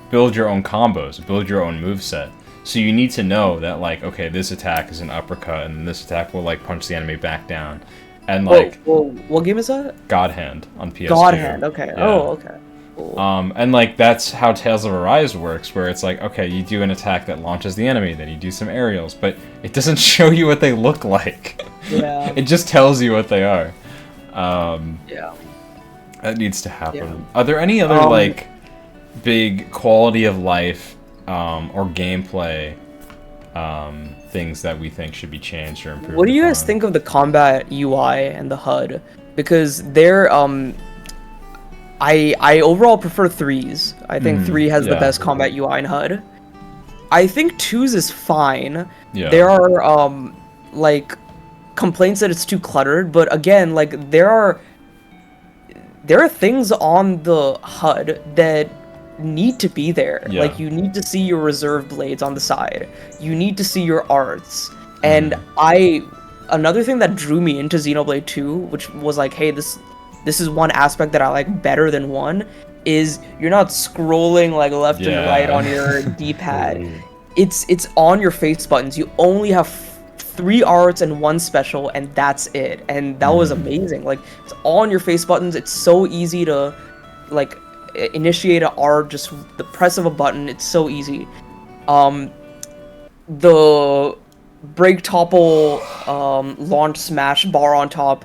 build your own combos, build your own moveset. So you need to know that like, okay, this attack is an uppercut and this attack will like punch the enemy back down. And like what game is that? God Hand on PS2. God Hand, okay. Yeah. Oh, okay. Cool. And like that's how Tales of Arise works, where it's like, okay, you do an attack that launches the enemy, then you do some aerials, but it doesn't show you what they look like. Yeah. It just tells you what they are. That needs to happen. Yeah. Are there any other like big quality of life or gameplay things that we think should be changed or improved? What do you guys think of the combat UI and the HUD? Because they're I overall prefer 3's. I think 3 has the best combat UI and HUD. I think 2's is fine. Yeah. There are like complaints that it's too cluttered, but again, like there are things on the HUD that need to be there. Yeah. Like you need to see your reserve blades on the side. You need to see your arts. And another thing that drew me into Xenoblade 2, which was like, hey, this is one aspect that I like better than 1, is you're not scrolling like left and right on your D-pad. It's on your face buttons. You only have 3 arts and 1 special, and that's it. And that was amazing. Like, it's all on your face buttons. It's so easy to like initiate an art, just the press of a button. It's so easy. The break topple launch smash bar on top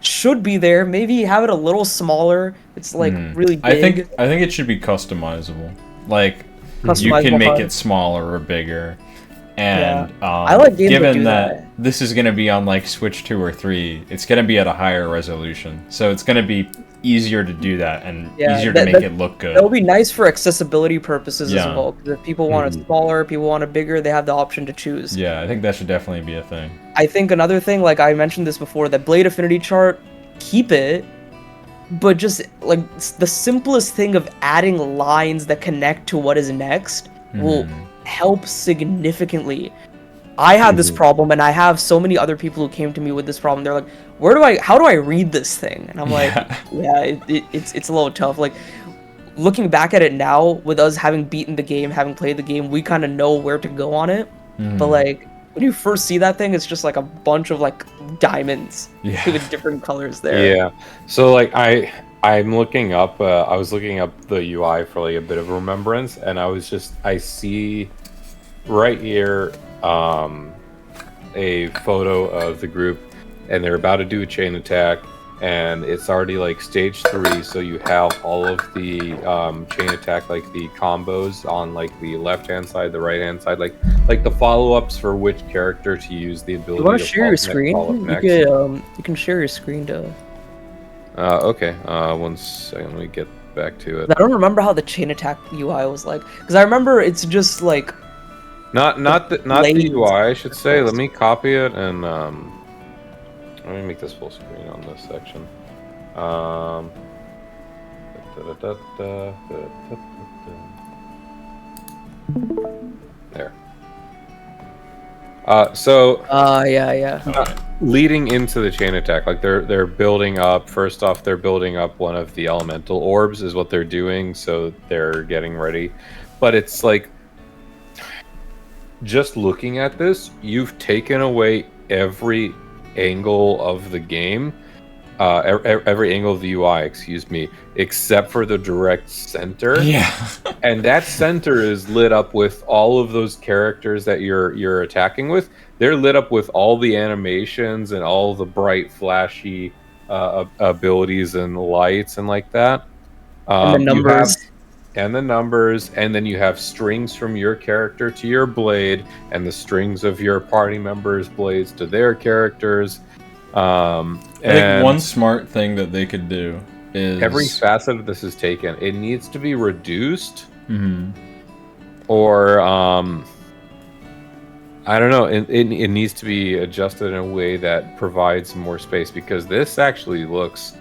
should be there. Maybe have it a little smaller. It's like really big. I think it should be customizable. Like you Customizable can make HUD. it smaller or bigger. And I like games that given do that, that. this is going to be on like Switch 2 or 3, it's going to be at a higher resolution. So it's going to be easier to do that and easier to make it look good. That'll be nice for accessibility purposes as Yeah. well. 'Cause if people want it smaller, people want it bigger, they have the option to choose. Yeah, I think that should definitely be a thing. I think another thing, like I mentioned this before, that blade affinity chart, keep it, but just like the simplest thing of adding lines that connect to what is next will help significantly. I had this problem, and I have so many other people who came to me with this problem. They're like, how do I read this thing? And I'm like, it's a little tough. Like, looking back at it now, with us having beaten the game, having played the game, we kind of know where to go on it. But like, when you first see that thing, it's just like a bunch of like diamonds with different colors there. Yeah. So like I'm looking up. I was looking up the UI for like a bit of remembrance, and I see right here a photo of the group, and they're about to do a chain attack, and it's already like stage 3, so you have all of the chain attack, like the combos on like the left hand side, the right hand side, like the follow-ups for which character to use the ability. You want to share your follow screen? next. You can share your screen to. Okay. 1 second. Let me get back to it. I don't remember how the chain attack UI was like, because I remember it's just like. Not the UI, I should say. Let me copy it and let me make this full screen on this section. There. Leading into the chain attack, like they're building up. First off, they're building up one of the elemental orbs, is what they're doing. So they're getting ready, but it's like, just looking at this, you've taken away every angle of the game, every angle of the UI, excuse me, except for the direct center. Yeah. And that center is lit up with all of those characters that you're attacking with. They're lit up with all the animations and all the bright, flashy abilities and lights and like that. And the numbers. And the numbers, and then you have strings from your character to your blade, and the strings of your party members' blades to their characters. I think one smart thing that they could do is every facet of this is taken. It needs to be reduced, or I don't know. It needs to be adjusted in a way that provides more space, because this actually looks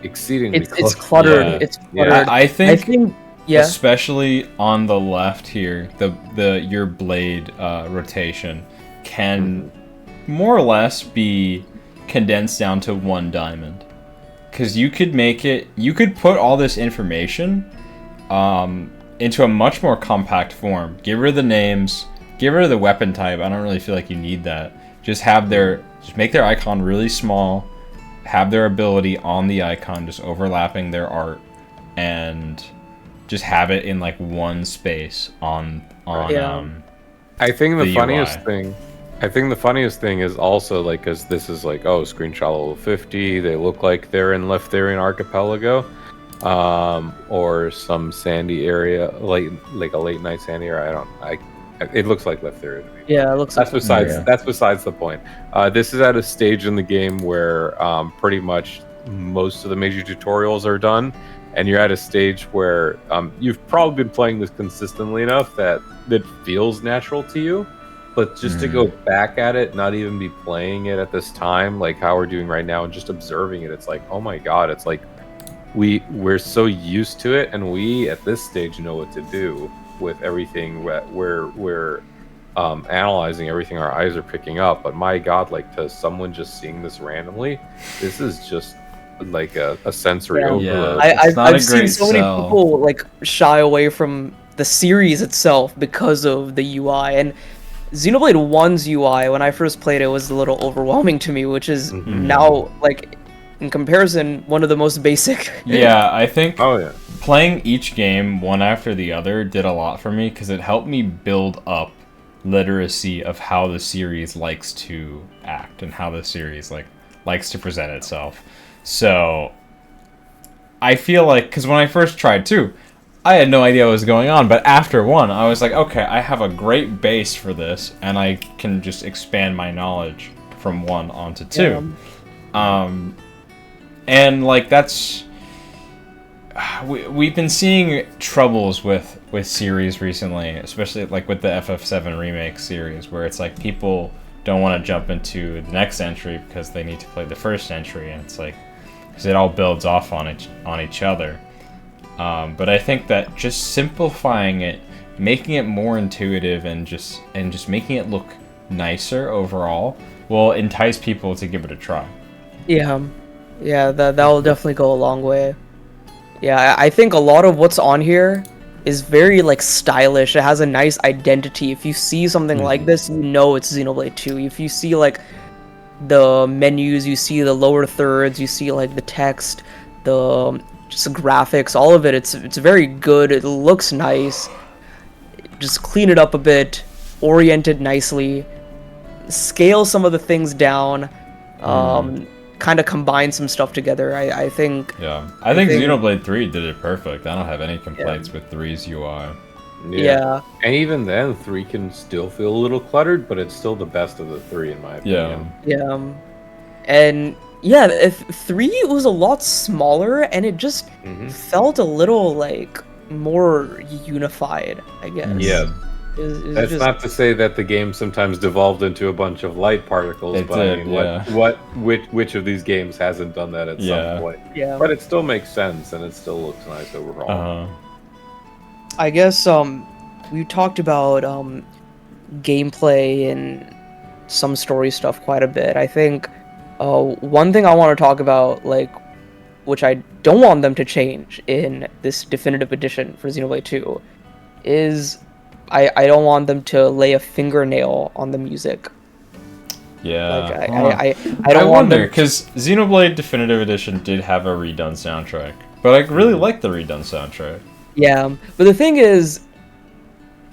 exceedingly it's cluttered. Yeah. It's cluttered. I think yeah. Especially on the left here, your blade rotation can more or less be condensed down to 1 diamond, because you could put all this information into a much more compact form. Get rid of the names, get rid of the weapon type. I don't really feel like you need that. Just make their icon really small, have their ability on the icon just overlapping their art, and just have it in like 1 space on I think the funniest UI. thing I think the funniest thing is also, like, because this is like, oh, screenshot level 50, they look like they're in Leftharian Archipelago, or some sandy area, like a late night sandy area. It looks like Leftharian to me. Yeah, it looks. That's besides the point. This is at a stage in the game where pretty much most of the major tutorials are done, and you're at a stage where you've probably been playing this consistently enough that it feels natural to you. But just to go back at it, not even be playing it at this time, like how we're doing right now, and just observing it, it's like, oh my god, it's like we're so used to it, and we at this stage know what to do with everything. We're analyzing everything our eyes are picking up. But my god, like, to someone just seeing this randomly, this is just like a sensory overload. I've seen so many people like shy away from the series itself because of the UI, and Xenoblade 1's UI, when I first played it, was a little overwhelming to me, which is now, like, in comparison, one of the most basic. Yeah, I think playing each game one after the other did a lot for me, because it helped me build up literacy of how the series likes to act and how the series likes to present itself. So I feel like, because when I first tried 2, I had no idea what was going on, but after 1, I was like, okay, I have a great base for this, and I can just expand my knowledge from 1 onto 2. And, like, that's... We've been seeing troubles with series recently, especially, like, with the FF7 Remake series, where it's like people don't want to jump into the next entry because they need to play the first entry, and it's like, because it all builds off on each other. But I think that just simplifying it, making it more intuitive, and just making it look nicer overall will entice people to give it a try. Yeah, that will definitely go a long way. Yeah, I think a lot of what's on here is very, like, stylish. It has a nice identity. If you see something like this, you know it's Xenoblade 2. If you see, like, the menus, you see the lower thirds, you see, like, the text, the just graphics, all of it, it's very good. It looks nice. Just clean it up a bit, orient it nicely, scale some of the things down, kind of combine some stuff together. I think Xenoblade 3 did it perfect. I don't have any complaints with 3's UI. Yeah. And even then, 3 can still feel a little cluttered, but it's still the best of the 3 in my opinion. Yeah. And yeah, if 3 was a lot smaller, and it just felt a little, like, more unified, I guess. Yeah. That's not to say that the game sometimes devolved into a bunch of light particles, but I mean, which of these games hasn't done that at some point? Yeah. But it still makes sense, and it still looks nice overall. I guess we talked about gameplay and some story stuff quite a bit. I think one thing I want to talk about, like, which I don't want them to change in this definitive edition for Xenoblade 2, is I don't want them to lay a fingernail on the music. Yeah. Like, I don't want them... because Xenoblade Definitive Edition did have a redone soundtrack, but I really like the redone soundtrack. Yeah, but the thing is,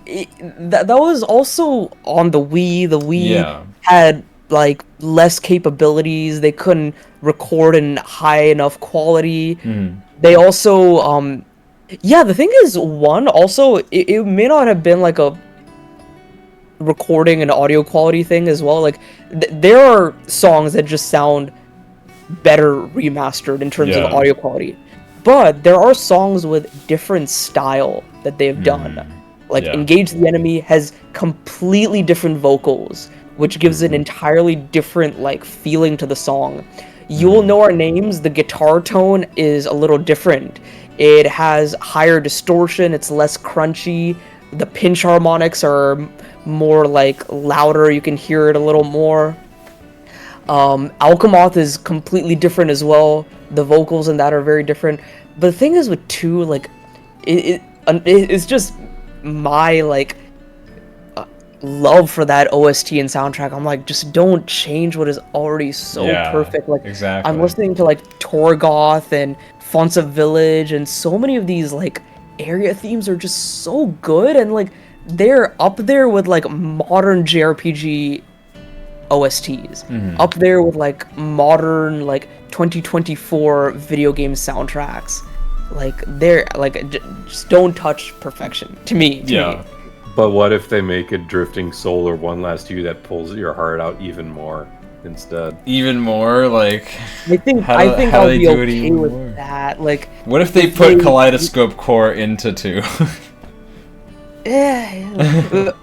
that was also on the Wii. The Wii had, like, less capabilities. They couldn't record in high enough quality. They also, the thing is, it may not have been, like, a recording and audio quality thing as well. Like, there are songs that just sound better remastered in terms of audio quality. But there are songs with different style that they've done. Like, Engage the Enemy has completely different vocals, which gives an entirely different, like, feeling to the song. You'll Know Our Names, the guitar tone is a little different. It has higher distortion, it's less crunchy, the pinch harmonics are more, like, louder, you can hear it a little more. Alchemoth is completely different as well. The vocals in that are very different. But the thing is with 2, like, it's just my, like, love for that OST and soundtrack. I'm like, just don't change what is already so perfect. Like, exactly. I'm listening to, like, Torgoth and Fonsa Village, and so many of these, like, area themes are just so good, and, like, they're up there with, like, modern JRPG OSTs, up there with, like, modern, like, 2024 video game soundtracks. Like, they're, like, just don't touch perfection to me. But what if they make a Drifting Soul or One Last You that pulls your heart out even more? instead. Even more, like... I think how I'll do they be do it okay even with more? that. Like, What if they put Kaleidoscope Core into 2?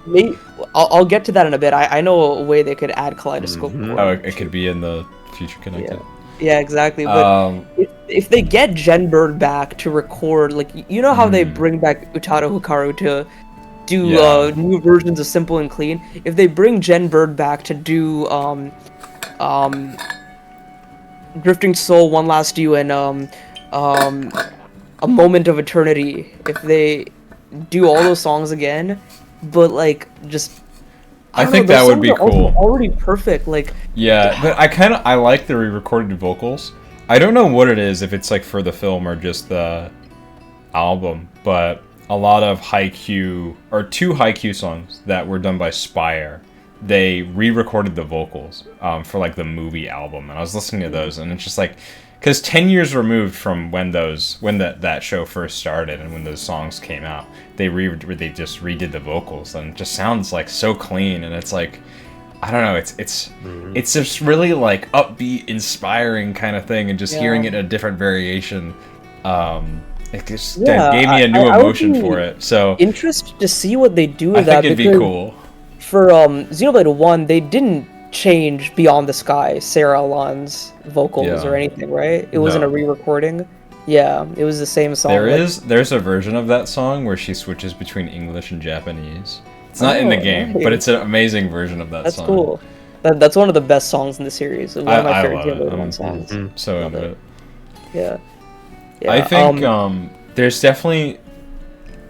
maybe I'll get to that in a bit. I know a way they could add Kaleidoscope Core. Oh, it could be in the future connected. Yeah, exactly. But if they get Jen Bird back to record, like, you know how they bring back Utada Hikaru to do new versions of Simple and Clean? If they bring Jen Bird back to do Drifting Soul, One Last You, and A Moment of Eternity, if they do all those songs again, but like just I think that would be cool. Already perfect, like but I like the re-recorded vocals. I don't know what it is, if it's like for the film or just the album, but a lot of Haikyuu, or 2 Haikyuu songs that were done by Spire, they re-recorded the vocals for like the movie album, and I was listening to those, and it's just like, because 10 years removed from when that show first started and when those songs came out, they just redid the vocals, and it just sounds like so clean, and it's like, I don't know, it's just really like upbeat, inspiring kind of thing, and just hearing it in a different variation, it just gave me a new emotion for it. So interested to see what they do with that. I think it'd be cool. For Xenoblade 1, they didn't change Beyond the Sky, Sarah Alon's vocals or anything, right? It wasn't a re-recording. Yeah, it was the same song. There's a version of that song where she switches between English and Japanese. It's not in the game, but it's an amazing version of that song. That's cool. That's one of the best songs in the series. One of my favorite Xenoblade 1 songs. So into it. Yeah. I think there's definitely...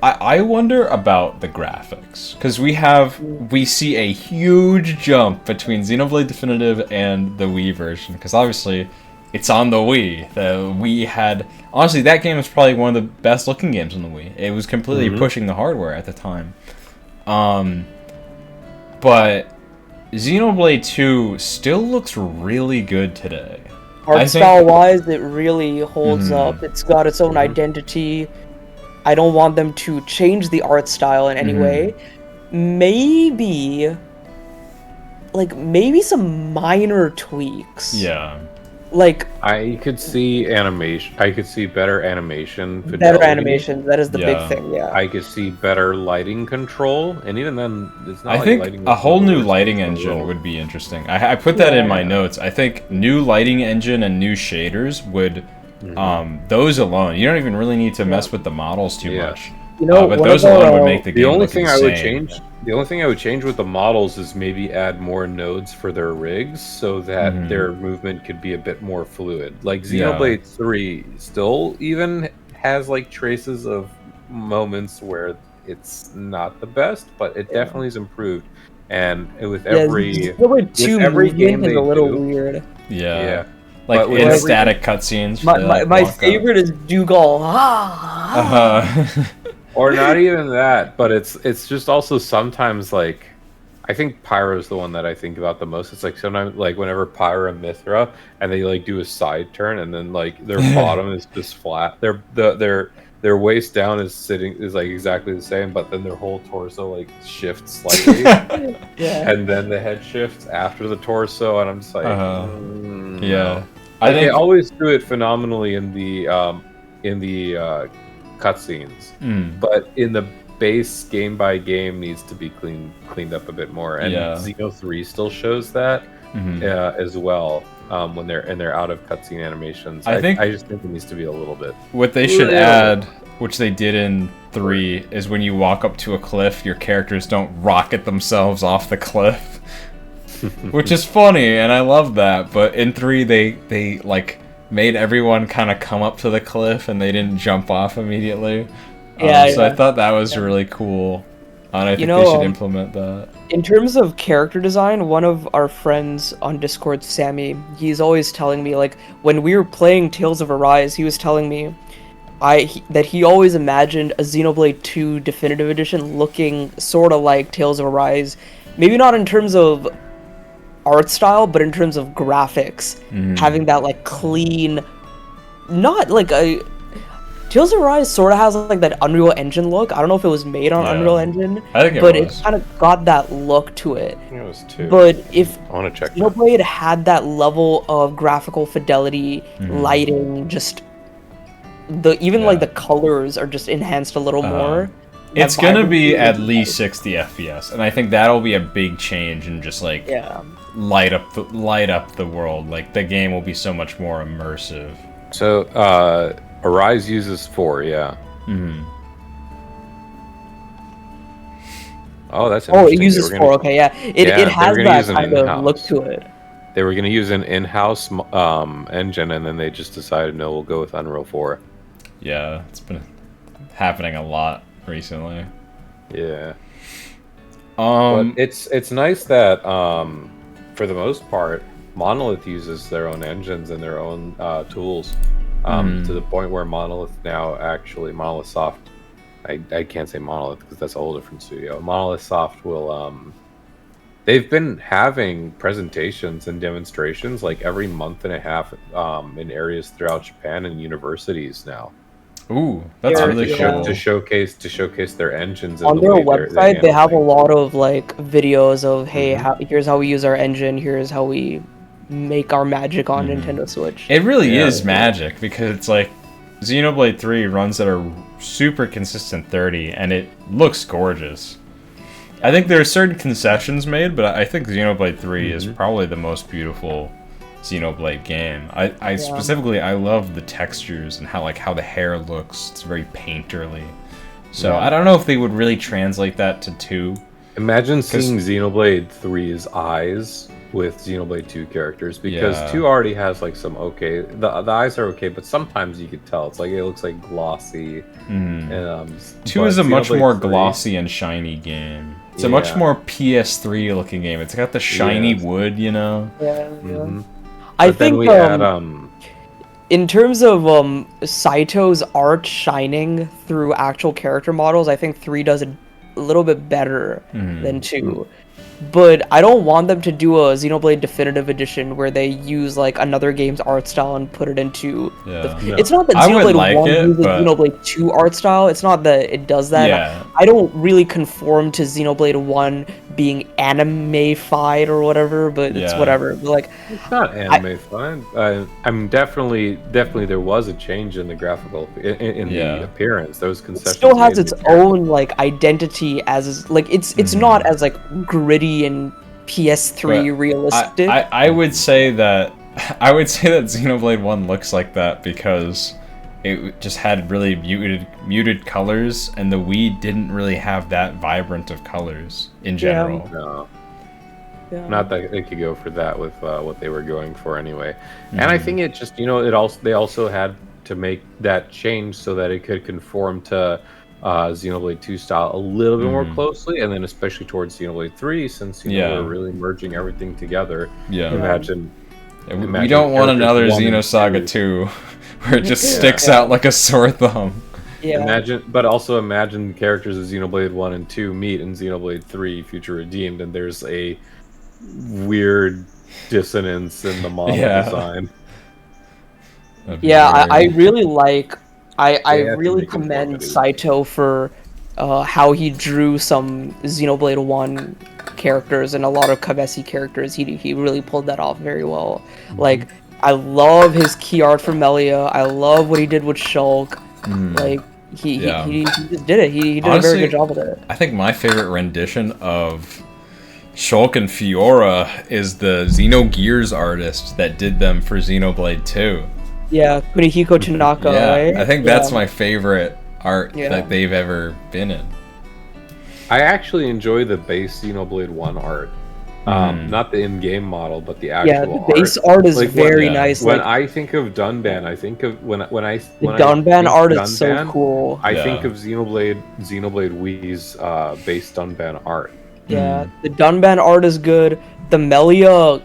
I wonder about the graphics, because we see a huge jump between Xenoblade Definitive and the Wii version, because obviously it's on the Wii. The Wii had... Honestly, that game was probably one of the best looking games on the Wii. It was completely pushing the hardware at the time. But Xenoblade 2 still looks really good today. Art style-wise, it really holds up. It's got its own identity. I don't want them to change the art style in any way. Maybe some minor tweaks. Yeah. Like, I could see animation. I could see better animation. Fidelity. Better animation. That is the big thing. Yeah. I could see better lighting control, and even then, it's not. I think a whole new lighting engine would be interesting. I put that in my notes. I think new lighting engine and new shaders would. Those alone, you don't even really need to mess with the models too much. You know, but those alone would make the game. The only look thing insane. I would change. The only thing I would change with the models is maybe add more nodes for their rigs so that their movement could be a bit more fluid. Like Xenoblade 3 still even has like traces of moments where it's not the best, but it definitely is improved. And with every game is a little weird. Yeah. Like in static cutscenes. My favorite is Dougal. Or not even that, but it's just also sometimes like, I think Pyro's the one that I think about the most. It's like sometimes like whenever Pyro and Mithra and they like do a side turn and then like their bottom is just flat. Their waist down is like exactly the same, but then their whole torso like shifts slightly. And then the head shifts after the torso, and I'm just like, I think they always do it phenomenally in the cutscenes, but in the base game by game needs to be cleaned up a bit more. And Xeno 3 still shows that as well. When they're out of cutscene animations, I just think it needs to be a little bit. What they should add, which they did in 3, is when you walk up to a cliff, your characters don't rocket themselves off the cliff, which is funny, and I love that. But in 3, they like made everyone kind of come up to the cliff, and they didn't jump off immediately. So I thought that was really cool. And I think they should implement that. In terms of character design, one of our friends on Discord, Sammy, he's always telling me, like, when we were playing Tales of Arise, he was telling me that he always imagined a Xenoblade 2 Definitive Edition looking sort of like Tales of Arise. Maybe not in terms of art style, but in terms of graphics. Having that, like, clean... Not like a... Tales of Arise sort of has like that Unreal Engine look. I don't know if it was made on Unreal Engine, I think but was. it kind of got that look to it. I think it was 2. But if I want to check. Xenoblade had that level of graphical fidelity, lighting, just like the colors are just enhanced a little more. It's gonna be at least 60 FPS, and I think that'll be a big change in just like light up the world. Like the game will be so much more immersive. So Arise uses 4, yeah. Oh, that's interesting. Oh, it uses 4. Okay, yeah. It has that kind of look to it. They were gonna use an in-house engine, and then they just decided, no, we'll go with Unreal 4. Yeah, it's been happening a lot recently. Yeah. But it's nice that for the most part, Monolith uses their own engines and their own tools to the point where Monolith Soft. I can't say Monolith because that's a whole different studio. Monolith Soft will they've been having presentations and demonstrations like every month and a half in areas throughout Japan and universities now. Ooh, that's really cool. To showcase their engines. On their website, they have a lot of like videos of, hey, here's how we use our engine. Here's how we make our magic on Nintendo Switch. It really is magic because it's like Xenoblade 3 runs at a super consistent 30, and it looks gorgeous. I think there are certain concessions made, but I think Xenoblade 3 is probably the most beautiful Xenoblade game. I specifically, I love the textures and how the hair looks. It's very painterly. So I don't know if they would really translate that to 2. Imagine seeing Xenoblade 3's eyes with Xenoblade 2 characters, because 2 already has like some the eyes are okay, but sometimes you could tell it's like it looks like glossy. 2 is a much more glossy and shiny game. It's a much more PS3 looking game. It's got the shiny wood, you know. I think in terms of Saito's art shining through actual character models, I think 3 does it a little bit better than 2. But I don't want them to do a Xenoblade Definitive Edition where they use like another game's art style and put it into It's not that Xenoblade 1 uses Xenoblade 2 art style. It's not that it does that. I don't really conform to Xenoblade 1 being anime-fied or whatever, but it's whatever. But, like, it's not anime-fied. I'm definitely there was a change in the graphical in the appearance. Those concessions. It still has its own like identity as like it's not as like gritty and PS3 realistic. I would say that Xenoblade 1 looks like that because it just had really muted colors, and the Wii didn't really have that vibrant of colors in general. No. Not that they could go for that with what they were going for anyway. And I think it just they also had to make that change so that it could conform to Xenoblade 2 style a little bit more closely, and then especially towards Xenoblade 3, since we're really merging everything together. Imagine we don't want another Xenosaga 2 where it just sticks out like a sore thumb. But also imagine the characters of Xenoblade 1 and 2 meet in Xenoblade 3 Future Redeemed, and there's a weird dissonance in the model design. I really like I really commend Saito for how he drew some Xenoblade 1 characters and a lot of Kabesi characters. He really pulled that off very well. Like, I love his key art for Melia. I love what he did with Shulk. Like, he just did it. He did honestly a very good job with it. I think my favorite rendition of Shulk and Fiora is the Xenogears artist that did them for Xenoblade 2. Yeah, Kunihiko Tanaka, right? I think that's my favorite art that they've ever been in. I actually enjoy the base Xenoblade 1 art. Not the in-game model, but the actual art. Yeah, the base art is very nice. When I think of Dunban, I think of when I Dunban art is so cool. I think of Xenoblade Wii's base Dunban art. Yeah, the Dunban art is good. The Melia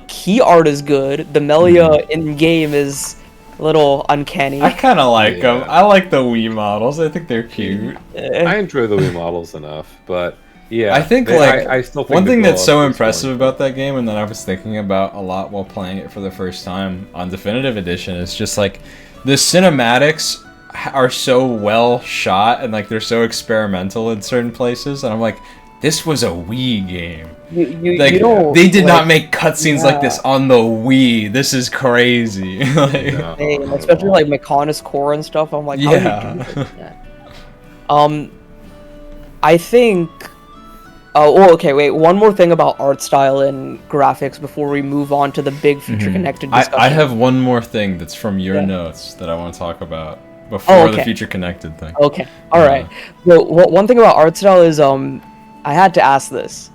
key art is good. The Melia in-game is a little uncanny. I kind of like them. I like the Wii models. I think they're cute. I enjoy the Wii models enough, but I think I still think one thing that's so impressive about that game, and that I was thinking about a lot while playing it for the first time on Definitive Edition, is just like the cinematics are so well shot and like they're so experimental in certain places, and I'm like, this was a Wii game. You don't, they did not make cutscenes like this on the Wii. This is crazy. Especially like Mechonis Core and stuff. I'm like, how do you do that? I think. Okay. Wait. One more thing about art style and graphics before we move on to the big future connected discussion. I have one more thing that's from your notes that I want to talk about before the future connected thing. Okay. All right. Well, one thing about art style is I had to ask this.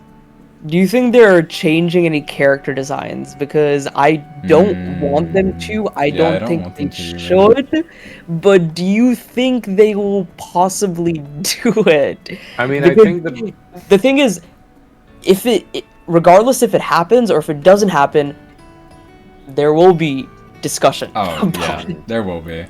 Do you think they're changing any character designs? Because I don't want them to. I don't think they should. But do you think they will possibly do it? I mean, because I think the thing is, if regardless if it happens or if it doesn't happen, there will be discussion. Oh yeah, there will be.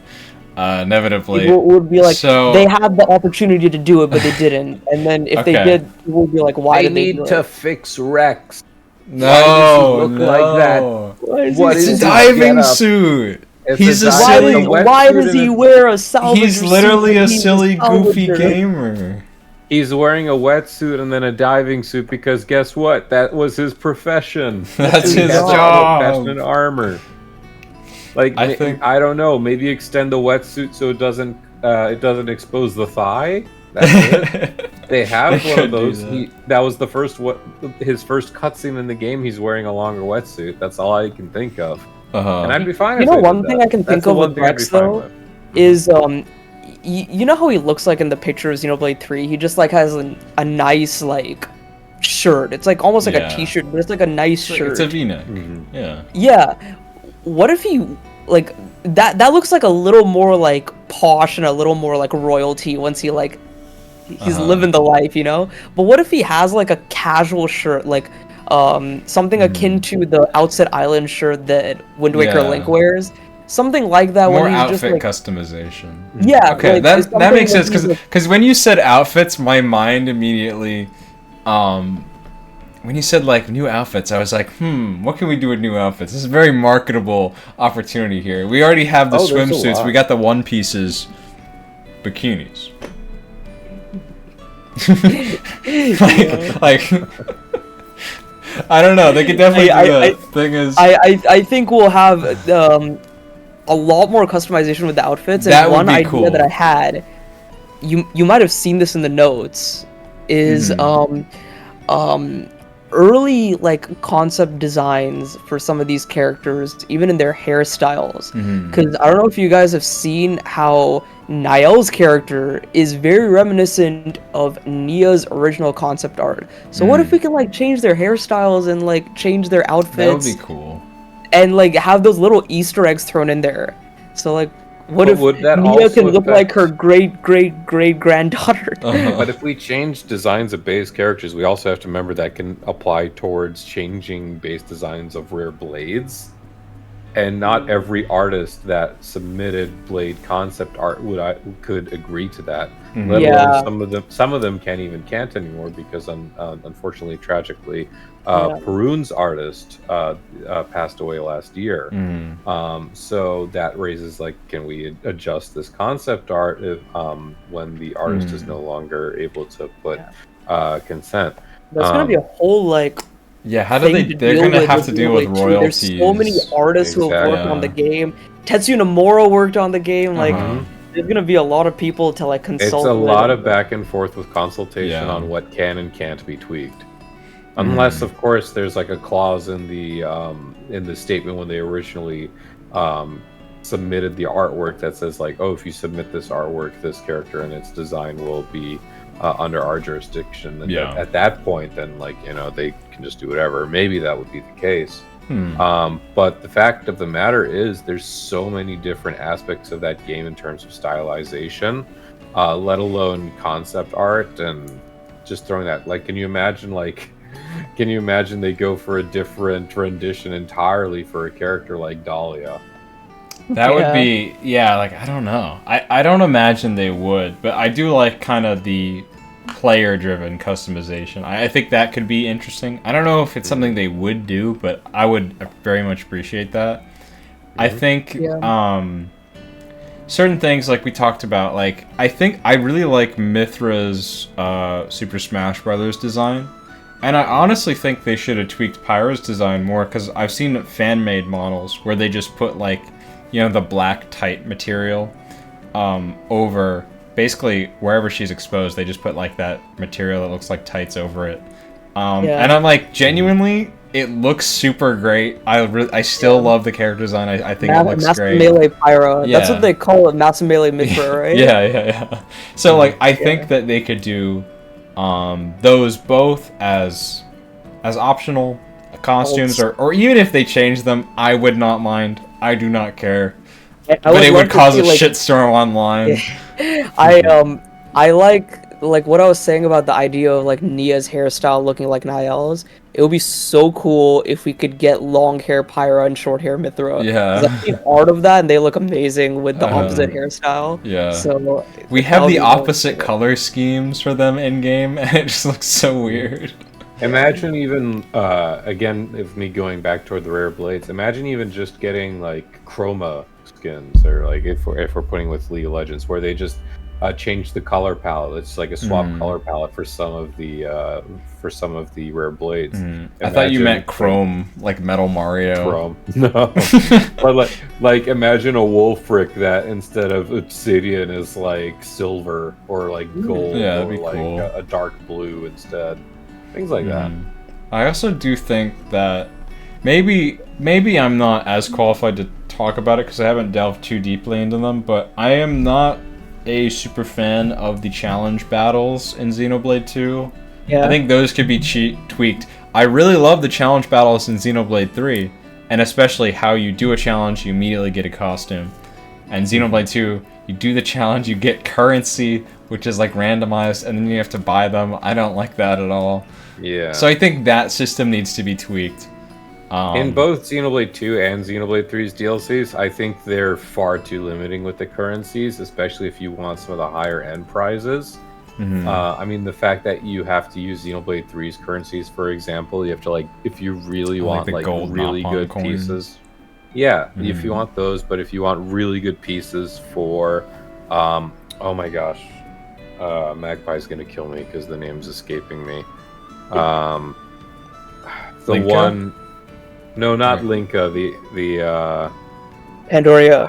Inevitably, people would be like, they had the opportunity to do it, but they didn't. And then if they did, people would be like, why did they do it? They need to fix Rex. No, why does he look like that? What is a diving suit? He's a silly. Why does he wear a salvage? He's literally a silly, goofy gamer. He's wearing a wetsuit and then a diving suit because guess what? That was his profession. That's his job. Fashion armor. Like I don't know. Maybe extend the wetsuit so it doesn't expose the thigh. That's it. They have one of those. That was his first cutscene in the game. He's wearing a longer wetsuit. That's all I can think of. And I'd be fine. You know, one thing I can think of with Rex though is you know how he looks like in the picture of Xenoblade 3? He just like has a nice like shirt. It's like almost like a t-shirt, but it's like a nice shirt. It's a V-neck. Yeah. Yeah. What if he like that looks like a little more like posh and a little more like royalty once he's living the life, you know? But what if he has like a casual shirt, like something akin to the Outset Island shirt that Wind Waker Link wears? Something like that. More when he's outfit just, like, customization. Yeah. Okay, like, that makes sense because when you said outfits, my mind immediately, when you said like new outfits, I was like, what can we do with new outfits? This is a very marketable opportunity here. We already have the swimsuits. We got the one pieces, bikinis. like I don't know. They could definitely do that. Thing is, I think we'll have a lot more customization with the outfits. And one idea that I had, you might have seen this in the notes, is early like concept designs for some of these characters, even in their hairstyles. Because I don't know if you guys have seen how Niall's character is very reminiscent of Nia's original concept art. So what if we can like change their hairstyles and like change their outfits? That would be cool. And like have those little Easter eggs thrown in there. So like, what if Nia can look like her great granddaughter? But if we change designs of base characters, we also have to remember that can apply towards changing base designs of rare blades. And not every artist that submitted Blade concept art could agree to that. Let alone some of them can't anymore because unfortunately, tragically, Perun's artist passed away last year. So that raises like, can we adjust this concept art if, when the artist is no longer able to put consent? That's gonna be a whole like. Yeah, how do they're going to have to deal with royalties. There's so many artists who have worked on the game. Tetsuya Nomura worked on the game. Like, there's going to be a lot of people to, like, consult with. It's a lot of back and forth with consultation on what can and can't be tweaked. Unless, of course, there's, like, a clause in the statement when they originally submitted the artwork that says, like, oh, if you submit this artwork, this character and its design will be under our jurisdiction. And at that point, then, like, you know, they can just do whatever. Maybe that would be the case. But the fact of the matter is there's so many different aspects of that game in terms of stylization, let alone concept art, and just throwing that, like, can you imagine they go for a different rendition entirely for a character like Dahlia? That would be, like, I don't know. I don't imagine they would, but I do like kind of the player-driven customization. I think that could be interesting. I don't know if it's something they would do, but I would very much appreciate that. I think, certain things like we talked about, like I think I really like Mythra's Super Smash Brothers design, and I honestly think they should have tweaked Pyra's design more, because I've seen fan-made models where they just put like, you know, the black tight material over basically wherever she's exposed. They just put like that material that looks like tights over it, and I'm like, genuinely, it looks super great. I still love the character design. I think it looks great. Melee Pyra. Yeah. That's what they call it, Mass Melee Mythra, right? Yeah. So like, I think that they could do those both as optional costumes, or even if they change them, I would not mind. I do not care. But it would cause a shitstorm online. I like what I was saying about the idea of like Nia's hairstyle looking like Niall's. It would be so cool if we could get long hair Pyra and short hair Mythra. Yeah. 'Cause I've seen art of that and they look amazing with the opposite hairstyle. Yeah. So we have the opposite color schemes for them in game, and it just looks so weird. Imagine even again, if me going back toward the rare blades, imagine even just getting like chroma skins, or like if we're putting with League of Legends, where they just change the color palette. It's like a swap color palette for some of the rare blades. I thought you meant chrome, like Metal Mario. Chrome, no. But like imagine a Wolfric that instead of obsidian is like silver or like gold, Yeah, that'd or be like cool. a dark blue instead. Things like that. I also do think that maybe I'm not as qualified to talk about it because I haven't delved too deeply into them, but I am not a super fan of the challenge battles in Xenoblade 2. Yeah. I think those could be tweaked. I really love the challenge battles in Xenoblade 3, and especially how you do a challenge, you immediately get a costume. And Xenoblade 2, you do the challenge, you get currency, which is like randomized, and then you have to buy them. I don't like that at all. Yeah. So I think that system needs to be tweaked. In both Xenoblade 2 and Xenoblade 3's DLCs, I think they're far too limiting with the currencies, especially if you want some of the higher end prizes. I mean, the fact that you have to use Xenoblade 3's currencies, for example, you have to like, if you really want like really good pieces. Yeah, if you want those, but if you want really good pieces for, oh my gosh, Magpie's gonna kill me because the name's escaping me. The Linka? one, no, not Linka. The Pandoria.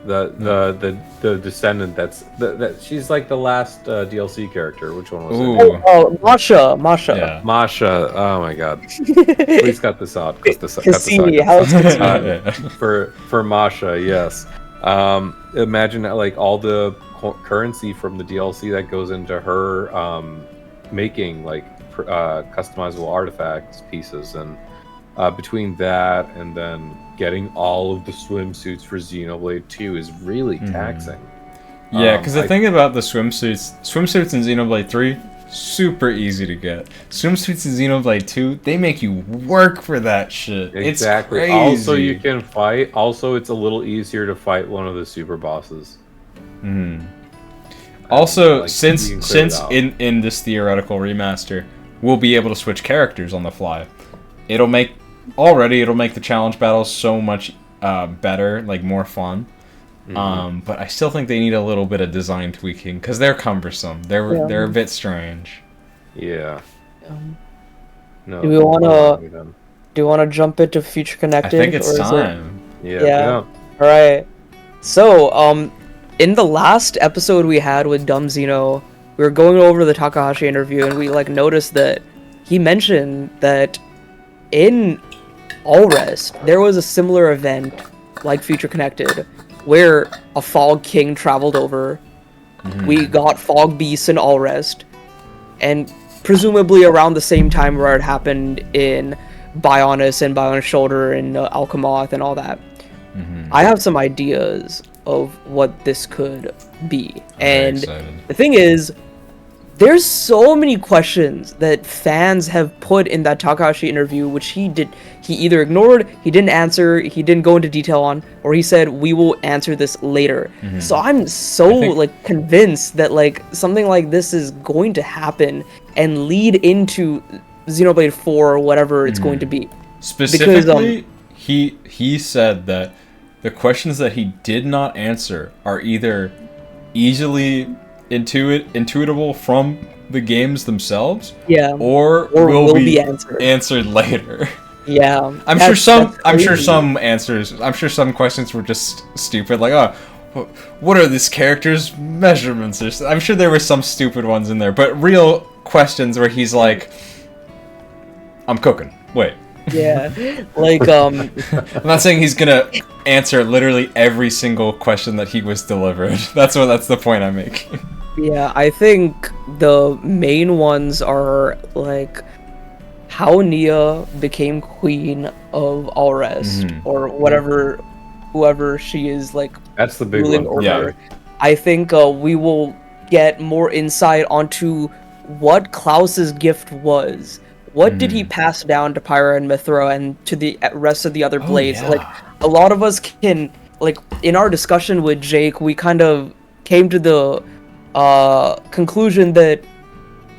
the descendant. That she's like the last DLC character. Which one was Ooh. it? Oh, Masha. Yeah. Masha. Oh my god. Please cut this out. Cassini. How's Cassini? For Masha, yes. Imagine like all the currency from the DLC that goes into her making like customizable artifacts pieces, and between that and then getting all of the swimsuits for Xenoblade 2 is really taxing. Yeah, because the thing about the swimsuits in Xenoblade 3, super easy to get. Swimsuits in Xenoblade 2, they make you work for that shit. Exactly. It's crazy. Also, you can fight. Also, it's a little easier to fight one of the super bosses. Also, like, since you can clear it out. in this theoretical remaster, we'll be able to switch characters on the fly. It'll make the challenge battles so much better, like more fun. But I still think they need a little bit of design tweaking because they're cumbersome. They're a bit strange. Yeah. No. Do we wanna jump into Future Connected? I think it's time. Yeah. All right. So, in the last episode we had with Dumb Zeno, we were going over the Takahashi interview, and we like noticed that he mentioned that in All Rest there was a similar event like Future Connected, where a Fog King traveled over. We got Fog Beasts in All Rest, and presumably around the same time where it happened in Bionis and Bionis Shoulder and Alchemoth and all that. I have some ideas of what this could be. And the thing is, there's so many questions that fans have put in that Takahashi interview, which he either ignored, he didn't answer, he didn't go into detail on, or he said, we will answer this later. So I'm so convinced that like something like this is going to happen and lead into Xenoblade 4 or whatever it's going to be. Specifically, he said that the questions that he did not answer are either easily intuitable from the games themselves, Yeah. or will be answered later. Yeah. I'm sure some answers. I'm sure some questions were just stupid, like, oh, what are this character's measurements? I'm sure there were some stupid ones in there, but real questions where he's like, I'm cooking. Wait. Yeah. Like, I'm not saying he's gonna answer literally every single question that he was delivered. That's the point I'm making. Yeah, I think the main ones are like how Nia became queen of Alrest, or whatever, whoever she is, like, that's the big ruling one. over. Yeah. I think we will get more insight onto what Klaus's gift was. What did he pass down to Pyra and Mithra and to the rest of the other blades? Yeah. Like, a lot of us can, like, in our discussion with Jake, we kind of came to the conclusion that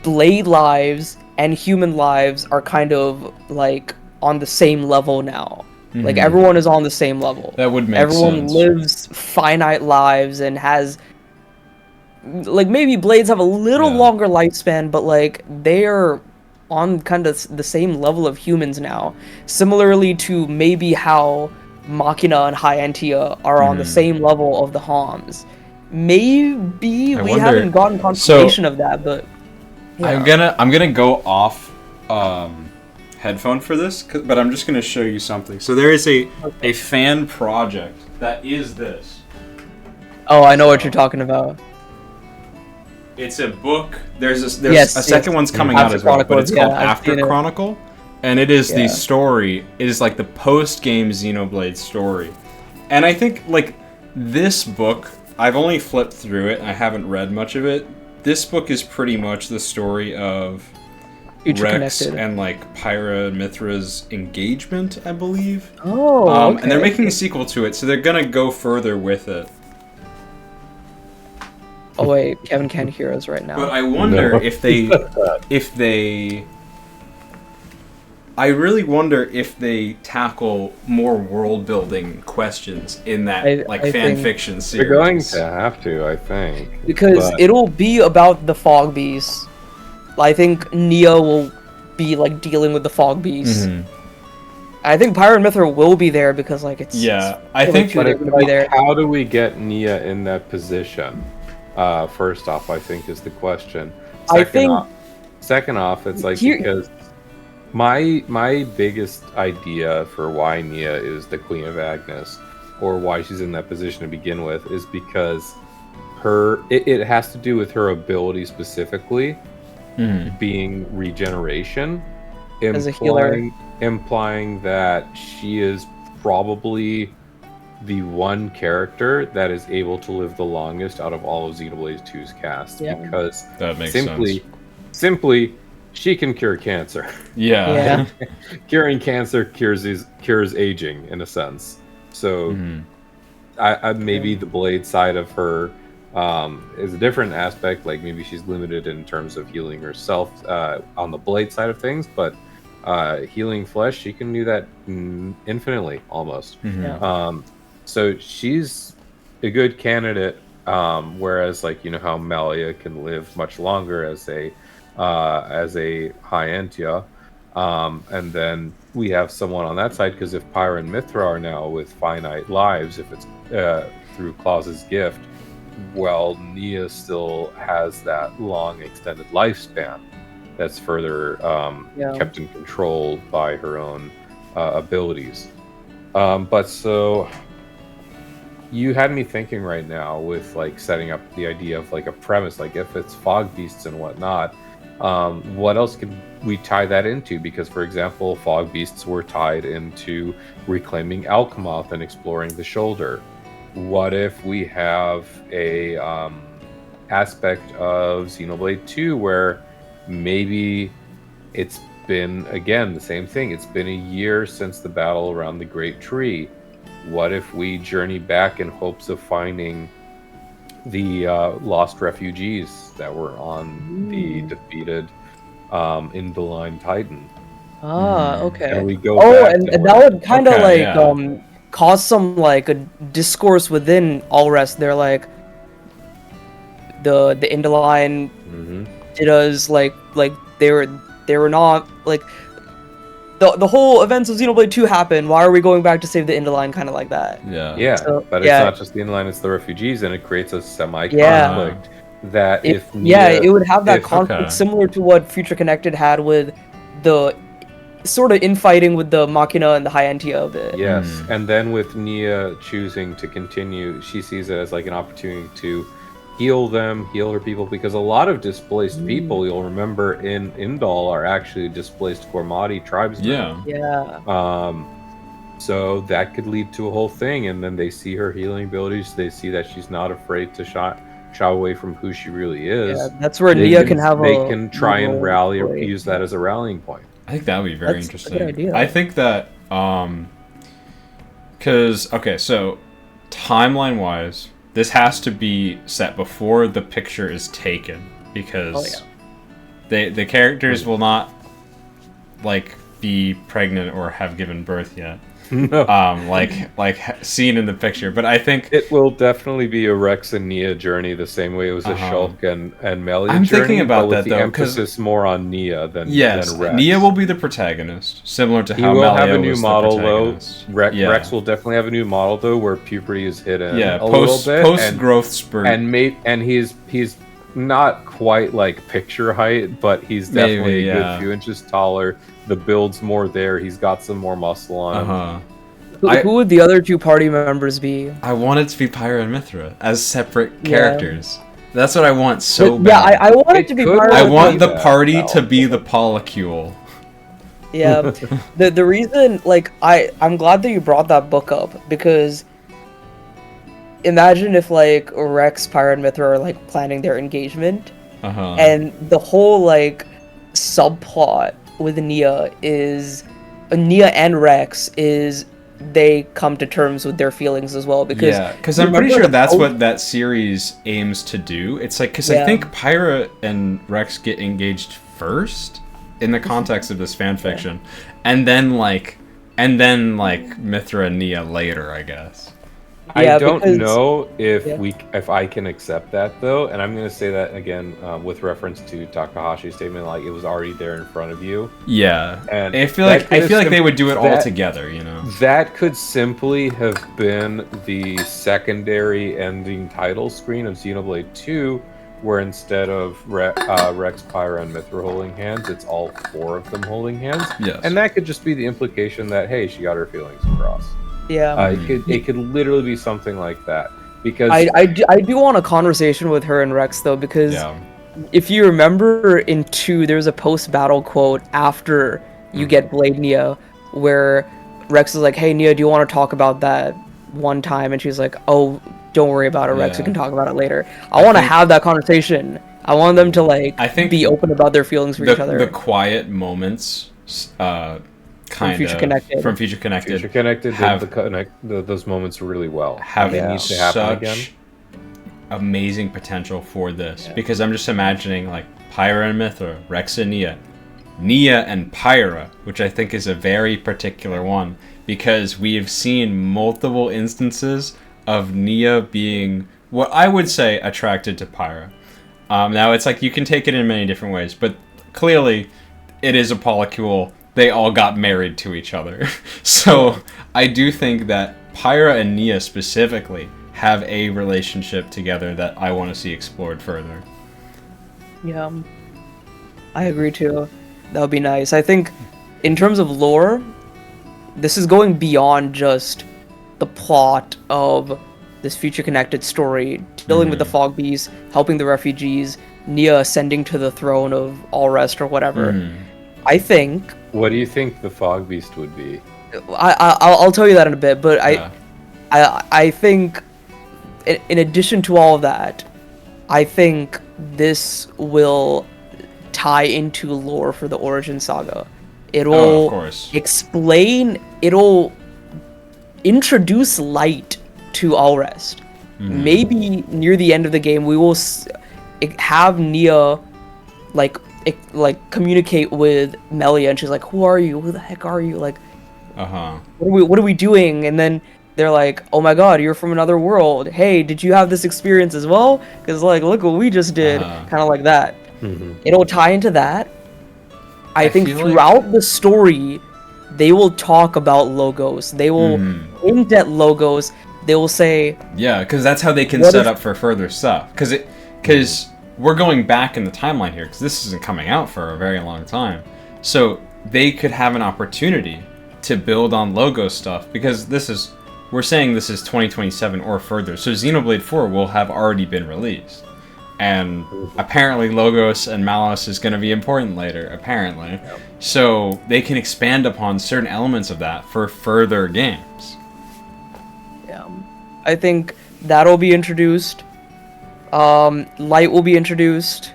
blade lives and human lives are kind of like on the same level now. Like, everyone is on the same level. That would make everyone sense. lives finite lives and has, like, maybe blades have a little longer lifespan, but like they're on kind of the same level of humans now. Similarly to maybe how Machina and Hyantia are on the same level of the Homs. Maybe we haven't gotten confirmation of that, but yeah. I'm gonna go off headphone for this, but I'm just gonna show you something. So there is a fan project that is this. Oh, I know what you're talking about. It's a book. There's a second one's coming out as well, but it's called After Chronicle, and it is the story. It is like the post-game Xenoblade story, and I think like this book. I've only flipped through it. I haven't read much of it. This book is pretty much the story of Rex and like Pyra and Mithra's engagement, I believe. Oh, okay. And they're making a sequel to it, so they're gonna go further with it. Oh wait, Kevin can't hear us right now. But I wonder if they I really wonder if they tackle more world-building questions in that fan fiction series. They're going to have to, I think. Because it'll be about the fog beasts. I think Nia will be like dealing with the fog beasts. I think Pyra and Mithra will be there because like it's I think they're gonna be there. How do we get Nia in that position? First off, I think is the question. Second off, it's like because my biggest idea for why Nia is the Queen of Agnes, or why she's in that position to begin with, is because it has to do with her ability specifically being regeneration, as a healer, implying that she is probably the one character that is able to live the longest out of all of Xenoblade 2's cast, because that makes sense. Simply, she can cure cancer. Yeah. Curing cancer cures aging in a sense. So, I maybe the blade side of her is a different aspect. Like maybe she's limited in terms of healing herself on the blade side of things, but healing flesh, she can do that infinitely almost. So she's a good candidate. Whereas, like, you know how Malia can live much longer as a Hyantia, and then we have someone on that side, because if Pyra and Mithra are now with finite lives, if it's through Klaus's gift, well, Nia still has that long extended lifespan that's further kept in control by her own abilities. But so you had me thinking right now with like setting up the idea of like a premise, like if it's fog beasts and whatnot, what else could we tie that into? Because, for example, fog beasts were tied into reclaiming Alchemoth and exploring the shoulder. What if we have a aspect of Xenoblade 2 where maybe it's been, again, the same thing. It's been a year since the battle around the Great Tree. What if we journey back in hopes of finding the lost refugees that were on the defeated Inviline Titan? Okay. And we go back and that would kind of caused some like a discourse within All Rest. They're like the Indoline did us like they were not like the whole events of Xenoblade 2 happened. Why are we going back to save the Indoline? Kind of like that. Yeah, So, but it's not just the inline; it's the refugees, and it creates a semi-conflict that it would have that conflict similar to what Future Connected had with the sort of infighting with the Machina and the Hyantia a bit. Yes, and then with Nia choosing to continue, she sees it as like an opportunity to heal her people, because a lot of displaced people, you'll remember in Indal, are actually displaced Gormati tribesmen. So that could lead to a whole thing, and then they see her healing abilities, they see that she's not afraid to shy away from who she really is. Yeah, that's where Nia can have they can try and rally or use that as a rallying point. I think that would be very interesting. A good idea. I think that because so timeline wise, this has to be set before the picture is taken, because the characters will not like be pregnant or have given birth yet. Like seen in the picture, but I think it will definitely be a Rex and Nia journey, the same way it was a Shulk and Melia journey. I'm thinking about that with though, emphasis more on Nia than Rex. Nia will be the protagonist, similar to how he will Melia have a new was model the though. protagonist. Rex will definitely have a new model though, where puberty is hidden. Yeah, a little bit, post growth spurt, and he's not quite like picture height, but he's definitely a good few inches taller. The build's more there. He's got some more muscle on him. Who would the other two party members be? I want it to be Pyra and Mithra as separate characters. That's what I want so bad. Yeah, I want it to be Pyra. I want the party to be the polycule. Yeah, the reason, like, I'm glad that you brought that book up, because imagine if, like, Rex, Pyra, and Mithra are, like, planning their engagement, and the whole, like, subplot with Nia and Rex is they come to terms with their feelings as well, because I'm pretty sure that's what that series aims to do. It's like, because I think Pyra and Rex get engaged first in the context of this fan fiction, and then Mithra and Nia later, I guess. I don't know if I can accept that though, and I'm going to say that again with reference to Takahashi's statement, like it was already there in front of you. Yeah, and I feel like they would do it all together. You know, that could simply have been the secondary ending title screen of Xenoblade 2, where instead of Rex, Pyra, and Mithra holding hands, it's all four of them holding hands. Yes, and that could just be the implication that hey, she got her feelings across. Yeah, it could literally be something like that, because I do want a conversation with her and Rex though, because if you remember in 2, there's a post-battle quote after you get Blade Nia, where Rex is like, "Hey Nia, do you want to talk about that one time?" And she's like, "Oh, don't worry about it, Rex. We can talk about it later." I want to have that conversation. I want them to be open about their feelings for each other. The quiet moments. From Future Connected. Future Connected did those moments really well. Have such amazing potential for this, because I'm just imagining like Pyra and Mithra, Rex and Nia and Pyra, which I think is a very particular one, because we have seen multiple instances of Nia being what I would say attracted to Pyra. Now it's like you can take it in many different ways, but clearly it is a polycule. They all got married to each other. So I do think that Pyra and Nia specifically have a relationship together that I want to see explored further. Yeah, I agree too. That would be nice. I think in terms of lore, this is going beyond just the plot of this Future Connected story, dealing with the Fog Beast, helping the refugees, Nia ascending to the throne of All Rest or whatever. I think... What do you think the Fog Beast would be? I'll tell you that in a bit, but I think in addition to all of that, I think this will tie into lore for the Origin Saga. It'll explain, it'll introduce light to All Rest. Maybe near the end of the game, we will have Nia like communicate with Melia, and she's like, "Who are you? Who the heck are you? Like, what are we doing?" And then they're like, oh my god, you're from another world. Hey, did you have this experience as well? Because, like, look what we just did. Kind of like that. It'll tie into that. I think feel throughout the story, they will talk about logos. They will hint at logos. They will say... Yeah, because that's how they can What set if- up for further stuff. Because we're going back in the timeline here, because this isn't coming out for a very long time. So they could have an opportunity to build on logo stuff, because we're saying this is 2027 or further. So Xenoblade 4 will have already been released. And apparently Logos and Malos is going to be important later, apparently. Yep. So they can expand upon certain elements of that for further games. Yeah. I think that'll be introduced. Light will be introduced.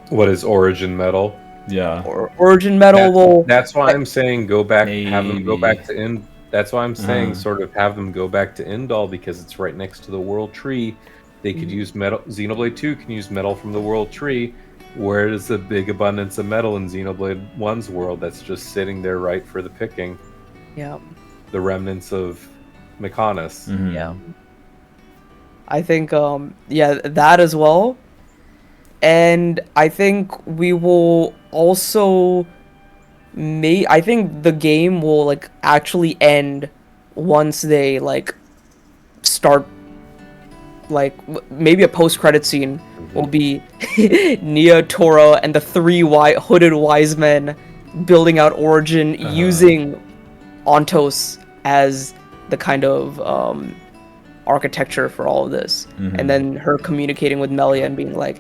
What is Origin Metal? Yeah. Origin Metal will... That's why I'm saying go back, have them go Maybe. back to End. That's why I'm saying sort of have them go back to Endall, because it's right next to the World Tree. They could use metal. Xenoblade 2 can use metal from the World Tree. Where is the big abundance of metal in Xenoblade 1's world that's just sitting there right for the picking? Yeah. The remnants of Mechonis. Yeah. I think, that as well. And I think we will also... I think the game will, like, actually end once they, like, start... Like, maybe a post-credit scene will be Nia, Torna, and the three hooded wise men building out Origin using Ontos as the kind of architecture for all of this. And then her communicating with Melia and being like,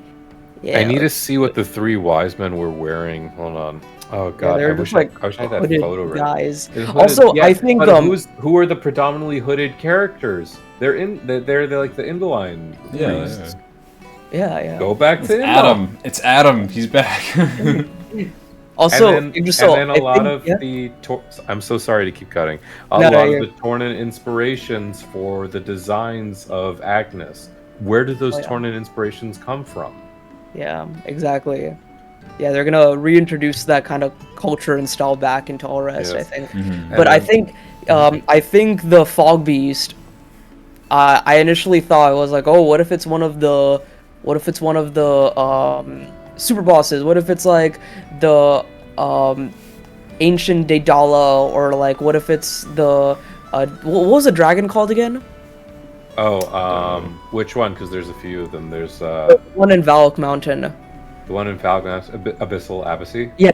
yeah. I need to see what the three wise men were wearing. Hold on. Oh god, they're I wish just, like, I had that hooded photo right. guys. Hooded- Also, yeah, I think but who are the predominantly hooded characters? They're like the Indoline priests. yeah. Go back to Indal. Adam. It's Adam. He's back. Also, and then a lot of the I'm so sorry to keep cutting. A lot of the Torna inspirations for the designs of Agnes. Where do those Torna inspirations come from? Yeah, exactly. Yeah, they're gonna reintroduce that kind of culture and style back into all rest, I think. But I think the Fog Beast. I initially thought, I was like, oh, what if it's one of the super bosses? What if it's like the ancient Daedala, or like what if it's the what was the dragon called again? Oh, which one? Because there's a few of them. There's one in Valak Mountain. The one in Falcon, Abyssal Abacy? Yeah,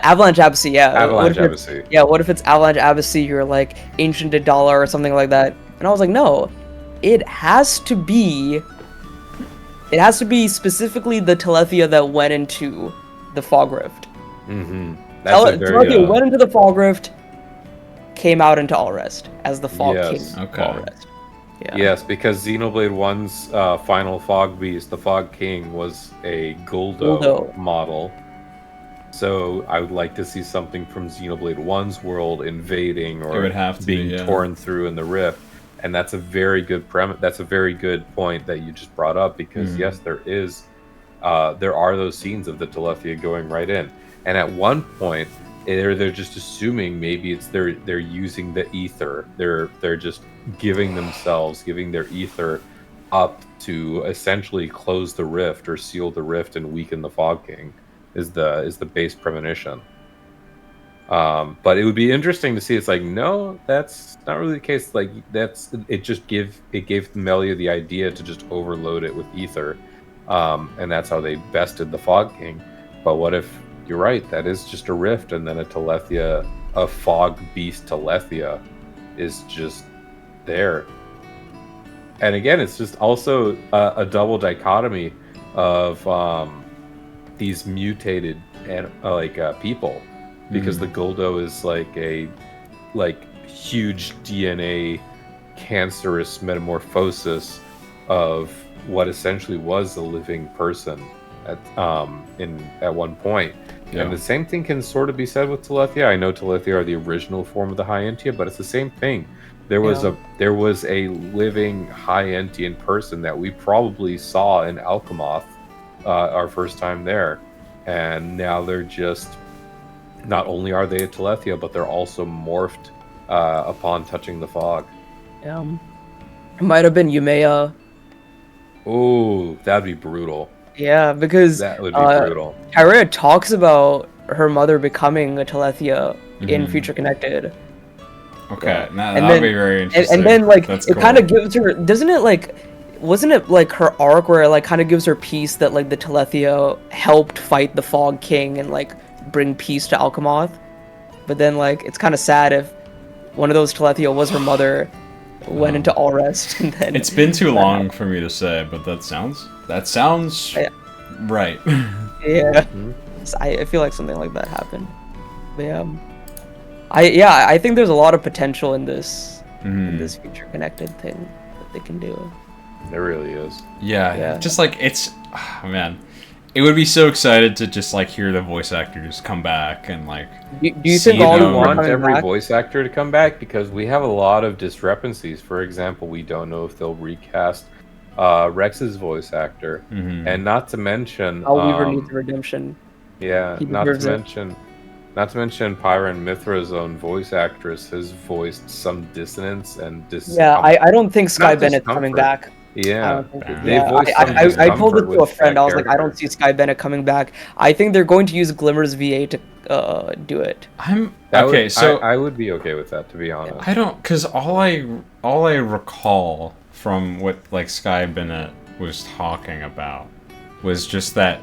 Avalanche Abacy, yeah. Avalanche Abacy. Yeah, what if it's Avalanche Abacy, you're like Ancient Daedala or something like that? And I was like, no. It has to be specifically the Telethia that went into the Fog Rift. Telethia went into the Fog Rift, came out into Allrest as the Fog King of Allrest. Yeah. Yes, because Xenoblade 1's final Fog Beast, the Fog King, was a Guldo model. So I would like to see something from Xenoblade 1's world invading or being torn through in the Rift. And that's a very good That's a very good point that you just brought up, because yes, there are those scenes of the Telethia going right in. And at one point, they're just assuming maybe it's they're using the ether. They're just giving their ether up to essentially close the rift or seal the rift and weaken the Fog King is the base premonition. But it would be interesting to see. It's like, no, that's not really the case. Like it gave Melia the idea to just overload it with ether, and that's how they bested the Fog King. But what if you're right? That is just a rift, and then a Fog Beast Telethia is just there. And again, it's just also a double dichotomy of these mutated people, because the Guldo is like a huge DNA cancerous metamorphosis of what essentially was a living person at one point. And the same thing can sort of be said with Telethia. I know Telethia are the original form of the High-Entia, but it's the same thing. There was a living High-Entian person that we probably saw in Alchemoth our first time there, and now they're just, not only are they a Telethia, but they're also morphed upon touching the fog. It might have been Yumea. Ooh, that'd be brutal. Yeah, because That would be brutal. Kyrea talks about her mother becoming a Telethia in Future Connected. Okay, now And that'd then, be very interesting. and then like That's it cool. kind of gives her, doesn't it like, wasn't it like her arc where it like kind of gives her peace that like the Telethia helped fight the Fog King and like bring peace to Alchemoth? But then like it's kind of sad if one of those Telethia was her mother, went into all rest, and then It's been too long for me to say, but that sounds right. Yeah, I feel like something like that happened. But I think there's a lot of potential in this Future Connected thing that they can do. There really is. Yeah, just like it's, man, it would be so excited to just like hear the voice actors come back and like. Do you think all We we want want every voice actor to come back because we have a lot of discrepancies. For example, we don't know if they'll recast Rex's voice actor, and not to mention Weaver needs redemption. Yeah, He not to deserves it. mention Pyra and Mithra's own voice actress has voiced some dissonance and Yeah, I don't think Sky Not Bennett's coming discomfort. back. Yeah, They voiced some I told it discomfort to a with friend. that I was like, I don't character. see Sky Bennett coming back. I think they're going to use Glimmer's VA to do it. I would be okay with that, to be honest. I don't, because all I recall from what like Sky Bennett was talking about was just that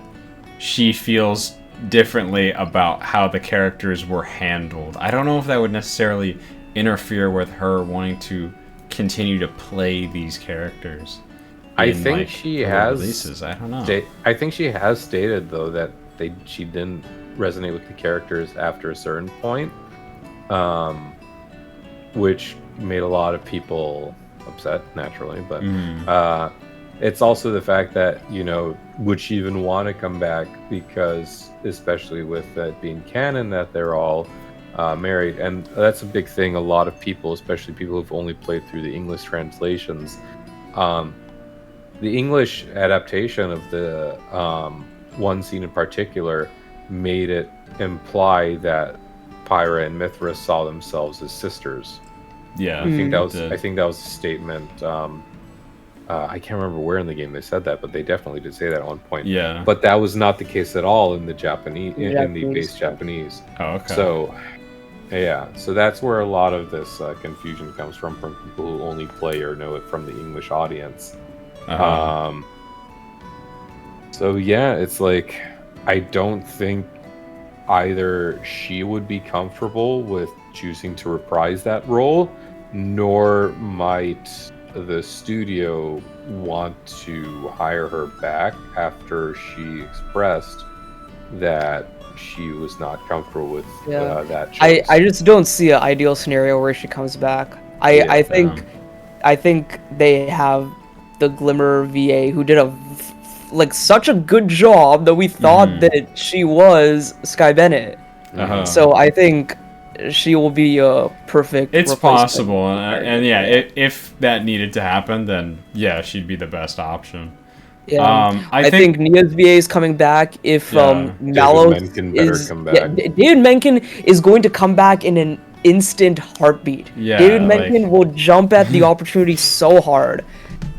she feels differently about how the characters were handled. I don't know if that would necessarily interfere with her wanting to continue to play these characters. I think she has releases. I don't know. I think she has stated though that she didn't resonate with the characters after a certain point, which made a lot of people upset naturally. But it's also the fact that, you know, would she even want to come back, because especially with that being canon that they're all married, and that's a big thing. A lot of people, especially people who've only played through the English translations, the English adaptation of the one scene in particular made it imply that Pyra and Mithra saw themselves as sisters. Yeah, I think that was a statement. I can't remember where in the game they said that, but they definitely did say that at one point. Yeah, but that was not the case at all in the Japanese, in the base Japanese. Oh, okay. So, yeah, so that's where a lot of this confusion comes from people who only play or know it from the English audience. So yeah, it's like, I don't think either she would be comfortable with choosing to reprise that role, nor might the studio want to hire her back after she expressed that she was not comfortable with that choice. I just don't see an ideal scenario where she comes back. I think they have the Glimmer VA who did such a good job that we thought that she was Sky Bennett. So I think she will be a perfect. It's possible, and yeah, if that needed to happen, then yeah, she'd be the best option. Yeah, I think Nia's VA is coming back. If Mallow David Mencken is going to come back in an instant heartbeat. Yeah, David Mencken will jump at the opportunity so hard.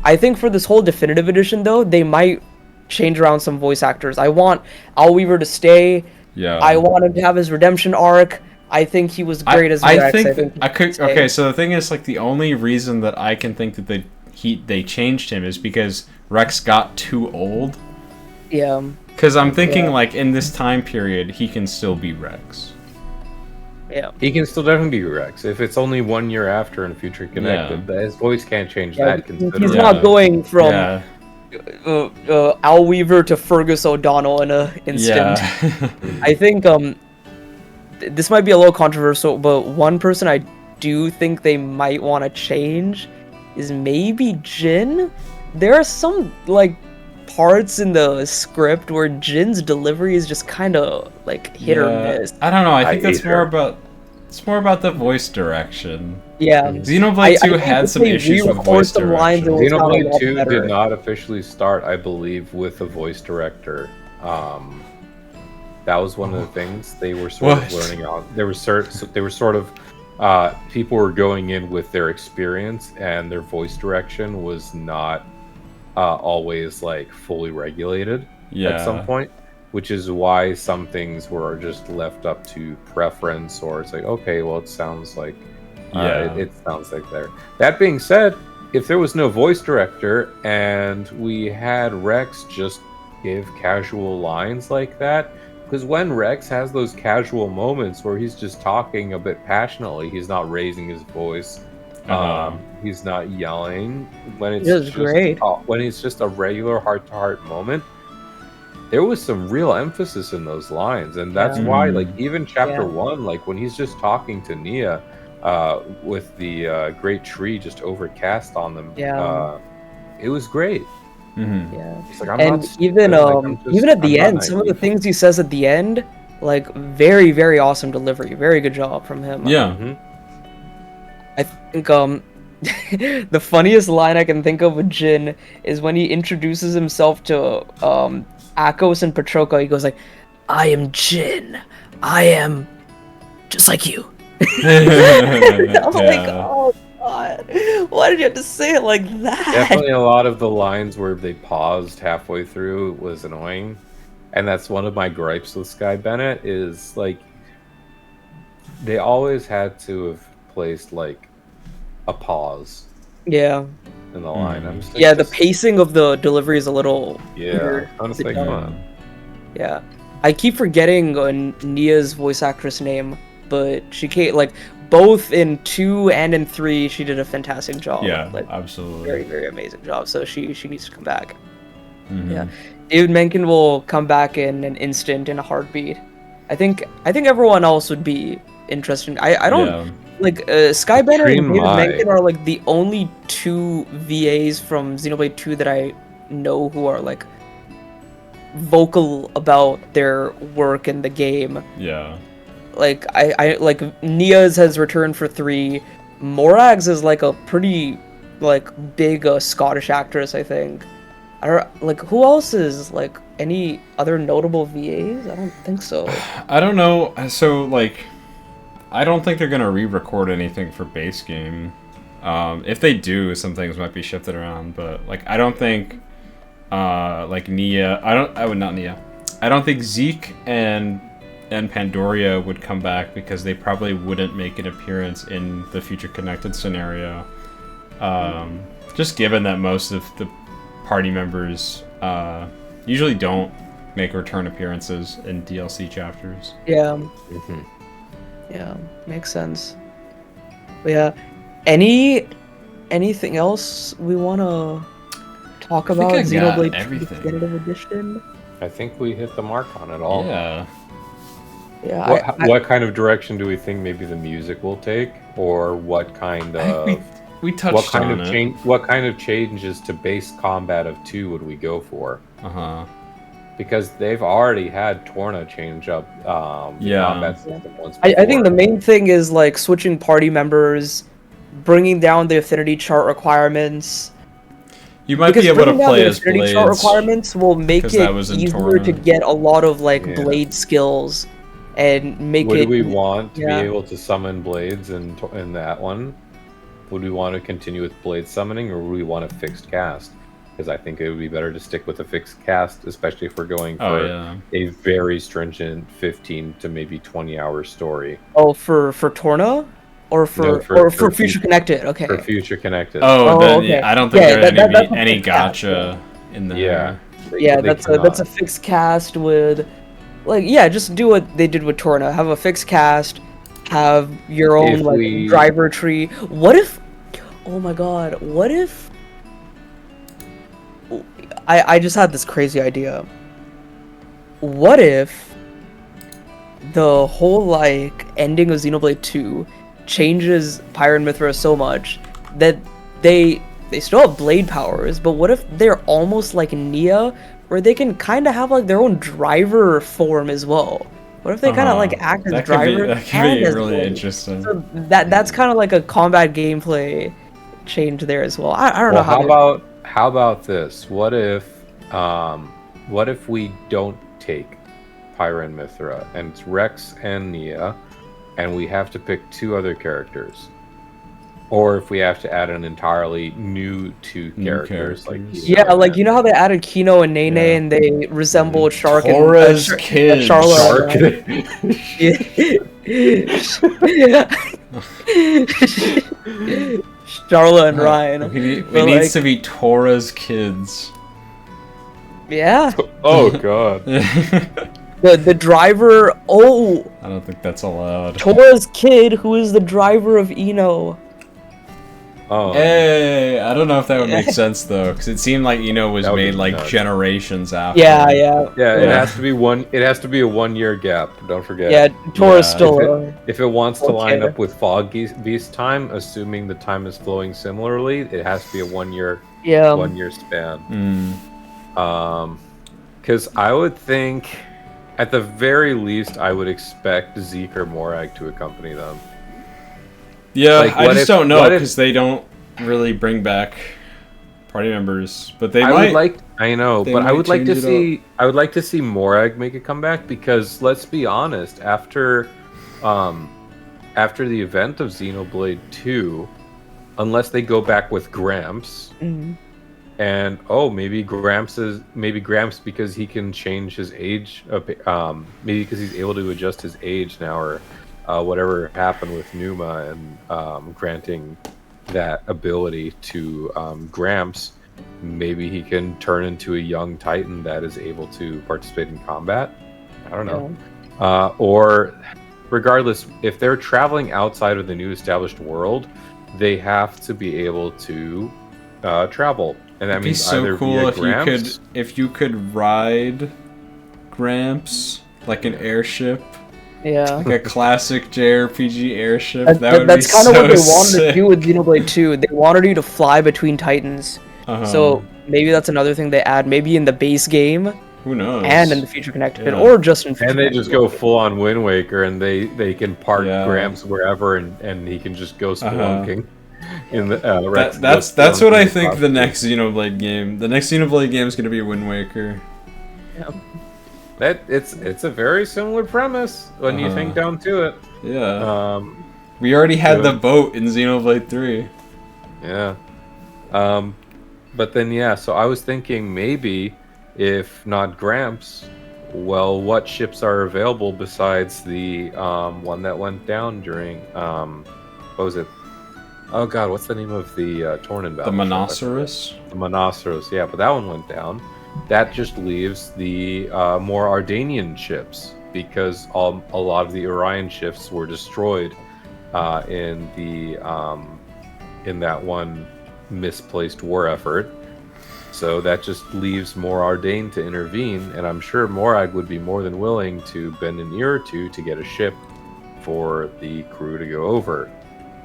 I think for this whole definitive edition, though, they might change around some voice actors. I want Al Weaver to stay. Yeah, I want him to have his redemption arc. I think he was great as Rex. Okay, so the thing is, like, the only reason that I can think that they changed him is because Rex got too old. Yeah. Because I'm thinking, like, in this time period, he can still be Rex. Yeah. He can still definitely be Rex. If it's only 1 year after in Future Connected, his voice can't change that considerably. He's not going from Al Weaver to Fergus O'Donnell in an instant. I think this might be a little controversial, but one person I do think they might want to change is maybe Jin. There are some like parts in the script where Jin's delivery is just kind of like hit or miss. I don't know. I think that's more about the voice direction. Yeah. Xenoblade 2 had some issues with voice direction. Xenoblade 2 did not officially start, I believe, with a voice director. That was one of the things they were sort of learning on. They were sort of people were going in with their experience, and their voice direction was not always like fully regulated at some Yeah. point, which is why some things were just left up to preference, or it's like, okay, well, it sounds like Yeah. it sounds like there. That being said, if there was no voice director and we had Rex just give casual lines like that, because when Rex has those casual moments where he's just talking a bit passionately, he's not raising his voice, Uh-huh. he's not yelling. When It it's was just great. a regular heart-to-heart moment, there was some real emphasis in those lines, and that's Yeah. why, like, Mhm. even chapter Yeah. 1, like when he's just talking to Nia, with the great tree just overcast on them, Yeah. it was great. Mhm. Yeah. He's like, I'm not And even stupid, like, even at I'm the not end, some of the naive. things he says at the end, like very, very awesome delivery. Very good job from him. Yeah. Hmm. I think the funniest line I can think of with Jin is when he introduces himself to Akos and Patroka. He goes like, "I am Jin. I am just like you." I'm like, Yeah. oh god, why did you have to say it like that? Definitely a lot of the lines where they paused halfway through was annoying. And that's one of my gripes with Sky Bennett is like they always had to have placed like a pause Yeah, in the line. I'm just like, yeah. The just pacing of the delivery is a little yeah. weird. I'm just like, come on. Yeah, I keep forgetting Nia's voice actress name, but she came like both in 2 and in 3. She did a fantastic job. Yeah, Like absolutely. very, very amazing job. So she needs to come back. Yeah, Mhm. David Menken will come back in an instant, in a heartbeat. I think everyone else would be interested. I don't Yeah. like Sky Banner and Extreme David Mai. Menken are like the only 2 VAs from Xenoblade 2 that I know who are like vocal about their work in the game. Yeah. Like I like Nia's has returned for 3. Morags is like a pretty like big Scottish actress, I think. I don't like who else is like any other notable VAs? I don't think so. I don't know. So like I don't think they're gonna re-record anything for base game. If they do, some things might be shifted around, but like I don't think like Nia, I would not Nia. I don't think Zeke and Pandoria would come back because they probably wouldn't make an appearance in the future connected scenario. Just given that most of the party members usually don't make return appearances in DLC chapters. Yeah, Hmm. yeah, makes sense. But yeah, anything else we wanna talk I think about I got Xenoblade 2 everything. Definitive Edition? I think we hit the mark on it all. Yeah. Yeah, What kind of direction do we think maybe the music will take, or what kind I think of we touched on it. what kind of changes to base combat of 2 would we go for? Uh-huh. Because they've already had Torna change up the Yeah. combat system once before. I think the main thing is like switching party members, bringing down the affinity chart requirements. You might Because be able to bringing down play the as affinity chart Blades. requirements will make 'cause it that was in easier Torna. to get a lot of like Yeah. blade skills and make Would it. we want to be yeah. able to summon blades in that one? Would we want to continue with blade summoning, or would we want a fixed cast? Because I think it would be better to stick with a fixed cast, especially if we're going for Oh yeah. a very stringent 15 to maybe 20-hour story. Oh, for Torna, or No, for Future Connected. Okay. For Future Connected. Oh, then okay. I don't think Yeah, there'd that's a any fixed cast, gotcha in there. Yeah. Yeah, They that's cannot. a fixed cast with, like, yeah, just do what they did with Torna. Have a fixed cast, have your own If like we- driver tree. What if? Oh my God! What if? I just had this crazy idea. What if the whole like ending of Xenoblade 2 changes Pyre and Mithra so much that they still have blade powers, but what if they're almost like Nia, where they can kind of have like their own driver form as well? What if they kind of like act as That driver could be and as really blade? interesting. So that's kind of like a combat gameplay change there as well. I don't know Well, how. how about this? What if we don't take Pyra and Mithra, and it's Rex and Nia, and we have to pick 2 other characters, or if we have to add an entirely new 2 characters, like characters. Kino Yeah, like and- you know how they added Kino and Nene, Yeah. and they resemble Shark Torra's and kids. Charlotte. Shark. Charlotte and Ryan. It But, needs like, to be Torra's kids. Yeah. Oh god. The driver. Oh, I don't think that's allowed. Tora's kid, who is the driver of Eno. Oh. Hey, I don't know if that would make sense though, because it seemed like Eno was That would made be like nuts. generations after. Yeah, yeah, Yeah, it Yeah. has to be one. It has to be a 1-year gap. Don't forget. yeah. Tora's Yeah, still. If it wants to Okay. line up with Fog Beast time, assuming the time is flowing similarly, it has to be a 1-year Yeah. 1-year span. Mm. Because I would think, at the very least, I would expect Zeke or Morag to accompany them. Yeah, Like, I what just if- don't know what if- because they don't really bring back party members, but they I might. would like. I know, they but I might would like to change it see. I would like to see Morag make a comeback because let's be honest, after the event of Xenoblade 2, unless they go back with Gramps, Mhm. and maybe Gramps because he can change his age, maybe because he's able to adjust his age now, or whatever happened with Numa and granting that ability to Gramps. Maybe he can turn into a young Titan that is able to participate in combat. I don't know. Or, regardless, if they're traveling outside of the new established world, they have to be able to travel, and that It'd be means so either cool via if Gramps. you could ride Gramps like an airship, Yeah. like a classic JRPG airship. That's That would that's be kind of so what they wanted sick. to do with Xenoblade 2. They wanted you to fly between Titans. Uh-huh. So maybe that's another thing they add. Maybe in the base game Who knows? and in the Future Connected, Yeah. or just in Future And they Connected. just go full on Wind Waker, and they can park Yeah. Gramps wherever, and he can just go spelunking. In the That's what I think the next Xenoblade game. The next Xenoblade game is going to be Wind Waker. It's a very similar premise when you think down to it. Yeah. We already had so- the boat in Xenoblade 3. Yeah. But then so I was thinking maybe if not Gramps, well, what ships are available besides the one that went down during what was it? Oh god, what's the name of the Torna battle? The Monoceros? The Monoceros, yeah, but that one went down. That just leaves the more Ardanian ships, because a lot of the Orion ships were destroyed in that one misplaced war effort. So that just leaves more Ardane to intervene, and I'm sure Morag would be more than willing to bend an ear or two to get a ship for the crew to go over.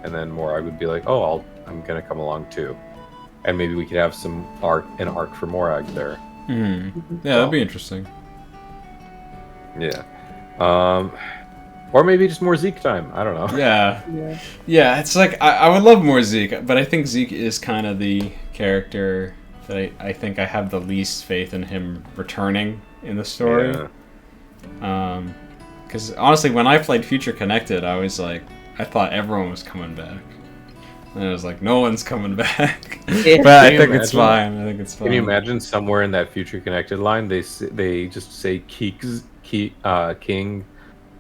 And then Morag would be like, "Oh, I'm gonna come along too," and maybe we could have an arc for Morag there. Yeah, that'd be interesting. Yeah, or maybe just more Zeke time. I don't know. Yeah. Yeah. Yeah, it's like, I would love more Zeke, but I think Zeke is kind of the character that I think I have the least faith in him returning in the story. Yeah. Because honestly, when I played Future Connected, I was like, I thought everyone was coming back. And I was like, no one's coming back. Yeah. But I Can you think it's imagine? fine. I think it's fine. Can you imagine somewhere in that Future Connected line they just say King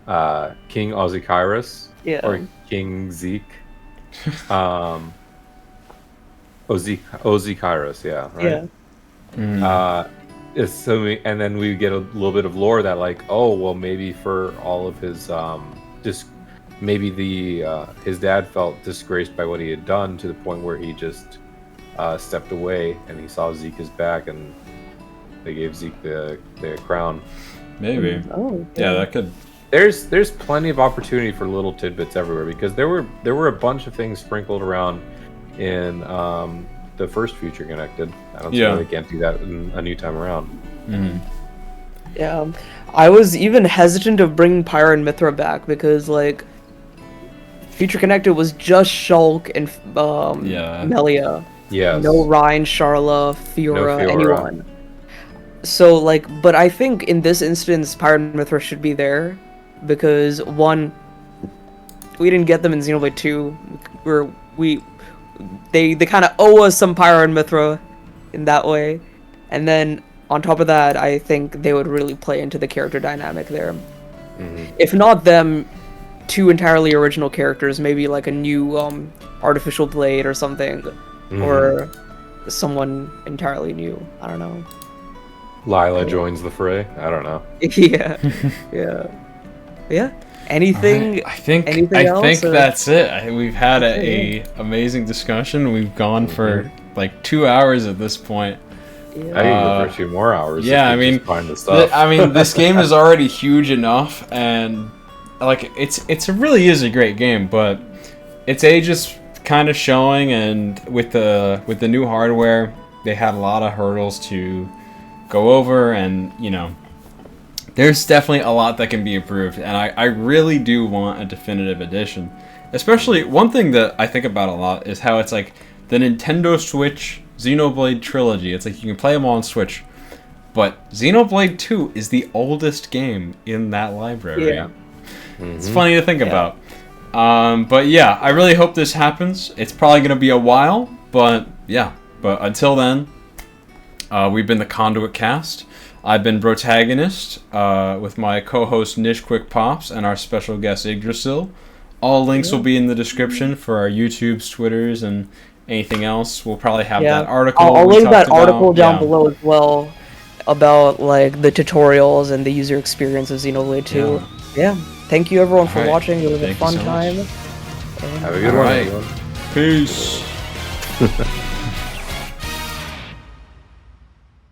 Ozikairos Yeah. or King Zeke? Ozikairos, yeah, right. Yeah. Assuming, and then we get a little bit of lore that, like, oh well, maybe for all of his maybe his dad felt disgraced by what he had done to the point where he just stepped away, and he saw Zeke is back, and they gave Zeke the crown. Maybe. Oh. Yeah, that could... There's plenty of opportunity for little tidbits everywhere, because there were a bunch of things sprinkled around in the first Future Connected. I don't see why they can't do that in a new time around. Yeah. I was even hesitant of bringing Pyra and Mithra back because, like, Future Connected was just Shulk and Melia. Yes. No Ryan, Sharla, Fiora, Fiora. anyone. So, like, but I think in this instance, Pyra and Mithra should be there because, one, we didn't get them in Xenoblade 2. They kind of owe us some Pyro and Mithra in that way. And then on top of that, I think they would really play into the character dynamic there. If not them, 2 entirely original characters, maybe like a new artificial blade or something, or someone entirely new. I don't know. Lila joins the fray. I don't know. Yeah. Anything? Right. I think else, that's it. We've had a amazing discussion. We've gone for like 2 hours at this point. I can go for 2 more hours. Yeah, I mean, find the stuff. this game is already huge enough, and like it really is a great game, but its age is kind of showing, and with the new hardware, they had a lot of hurdles to go over, and there's definitely a lot that can be improved, and I really do want a definitive edition. Especially, one thing that I think about a lot is how it's like the Nintendo Switch Xenoblade trilogy. It's like you can play them all on Switch, but Xenoblade 2 is the oldest game in that library. Yeah. It's funny to think about. But yeah, I really hope this happens. It's probably going to be a while, but yeah. But until then, we've been the Conduit Cast. I've been Protagonist with my co-host Nish Quick Pops and our special guest Yggdrasil. All links will be in the description for our YouTubes, Twitters, and anything else. We'll probably have that article. I'll link that article down below as well about like the tutorials and the user experience of Xenoblade 2. Yeah. Thank you everyone for watching. It was a fun time. Have a good one, everyone. Peace.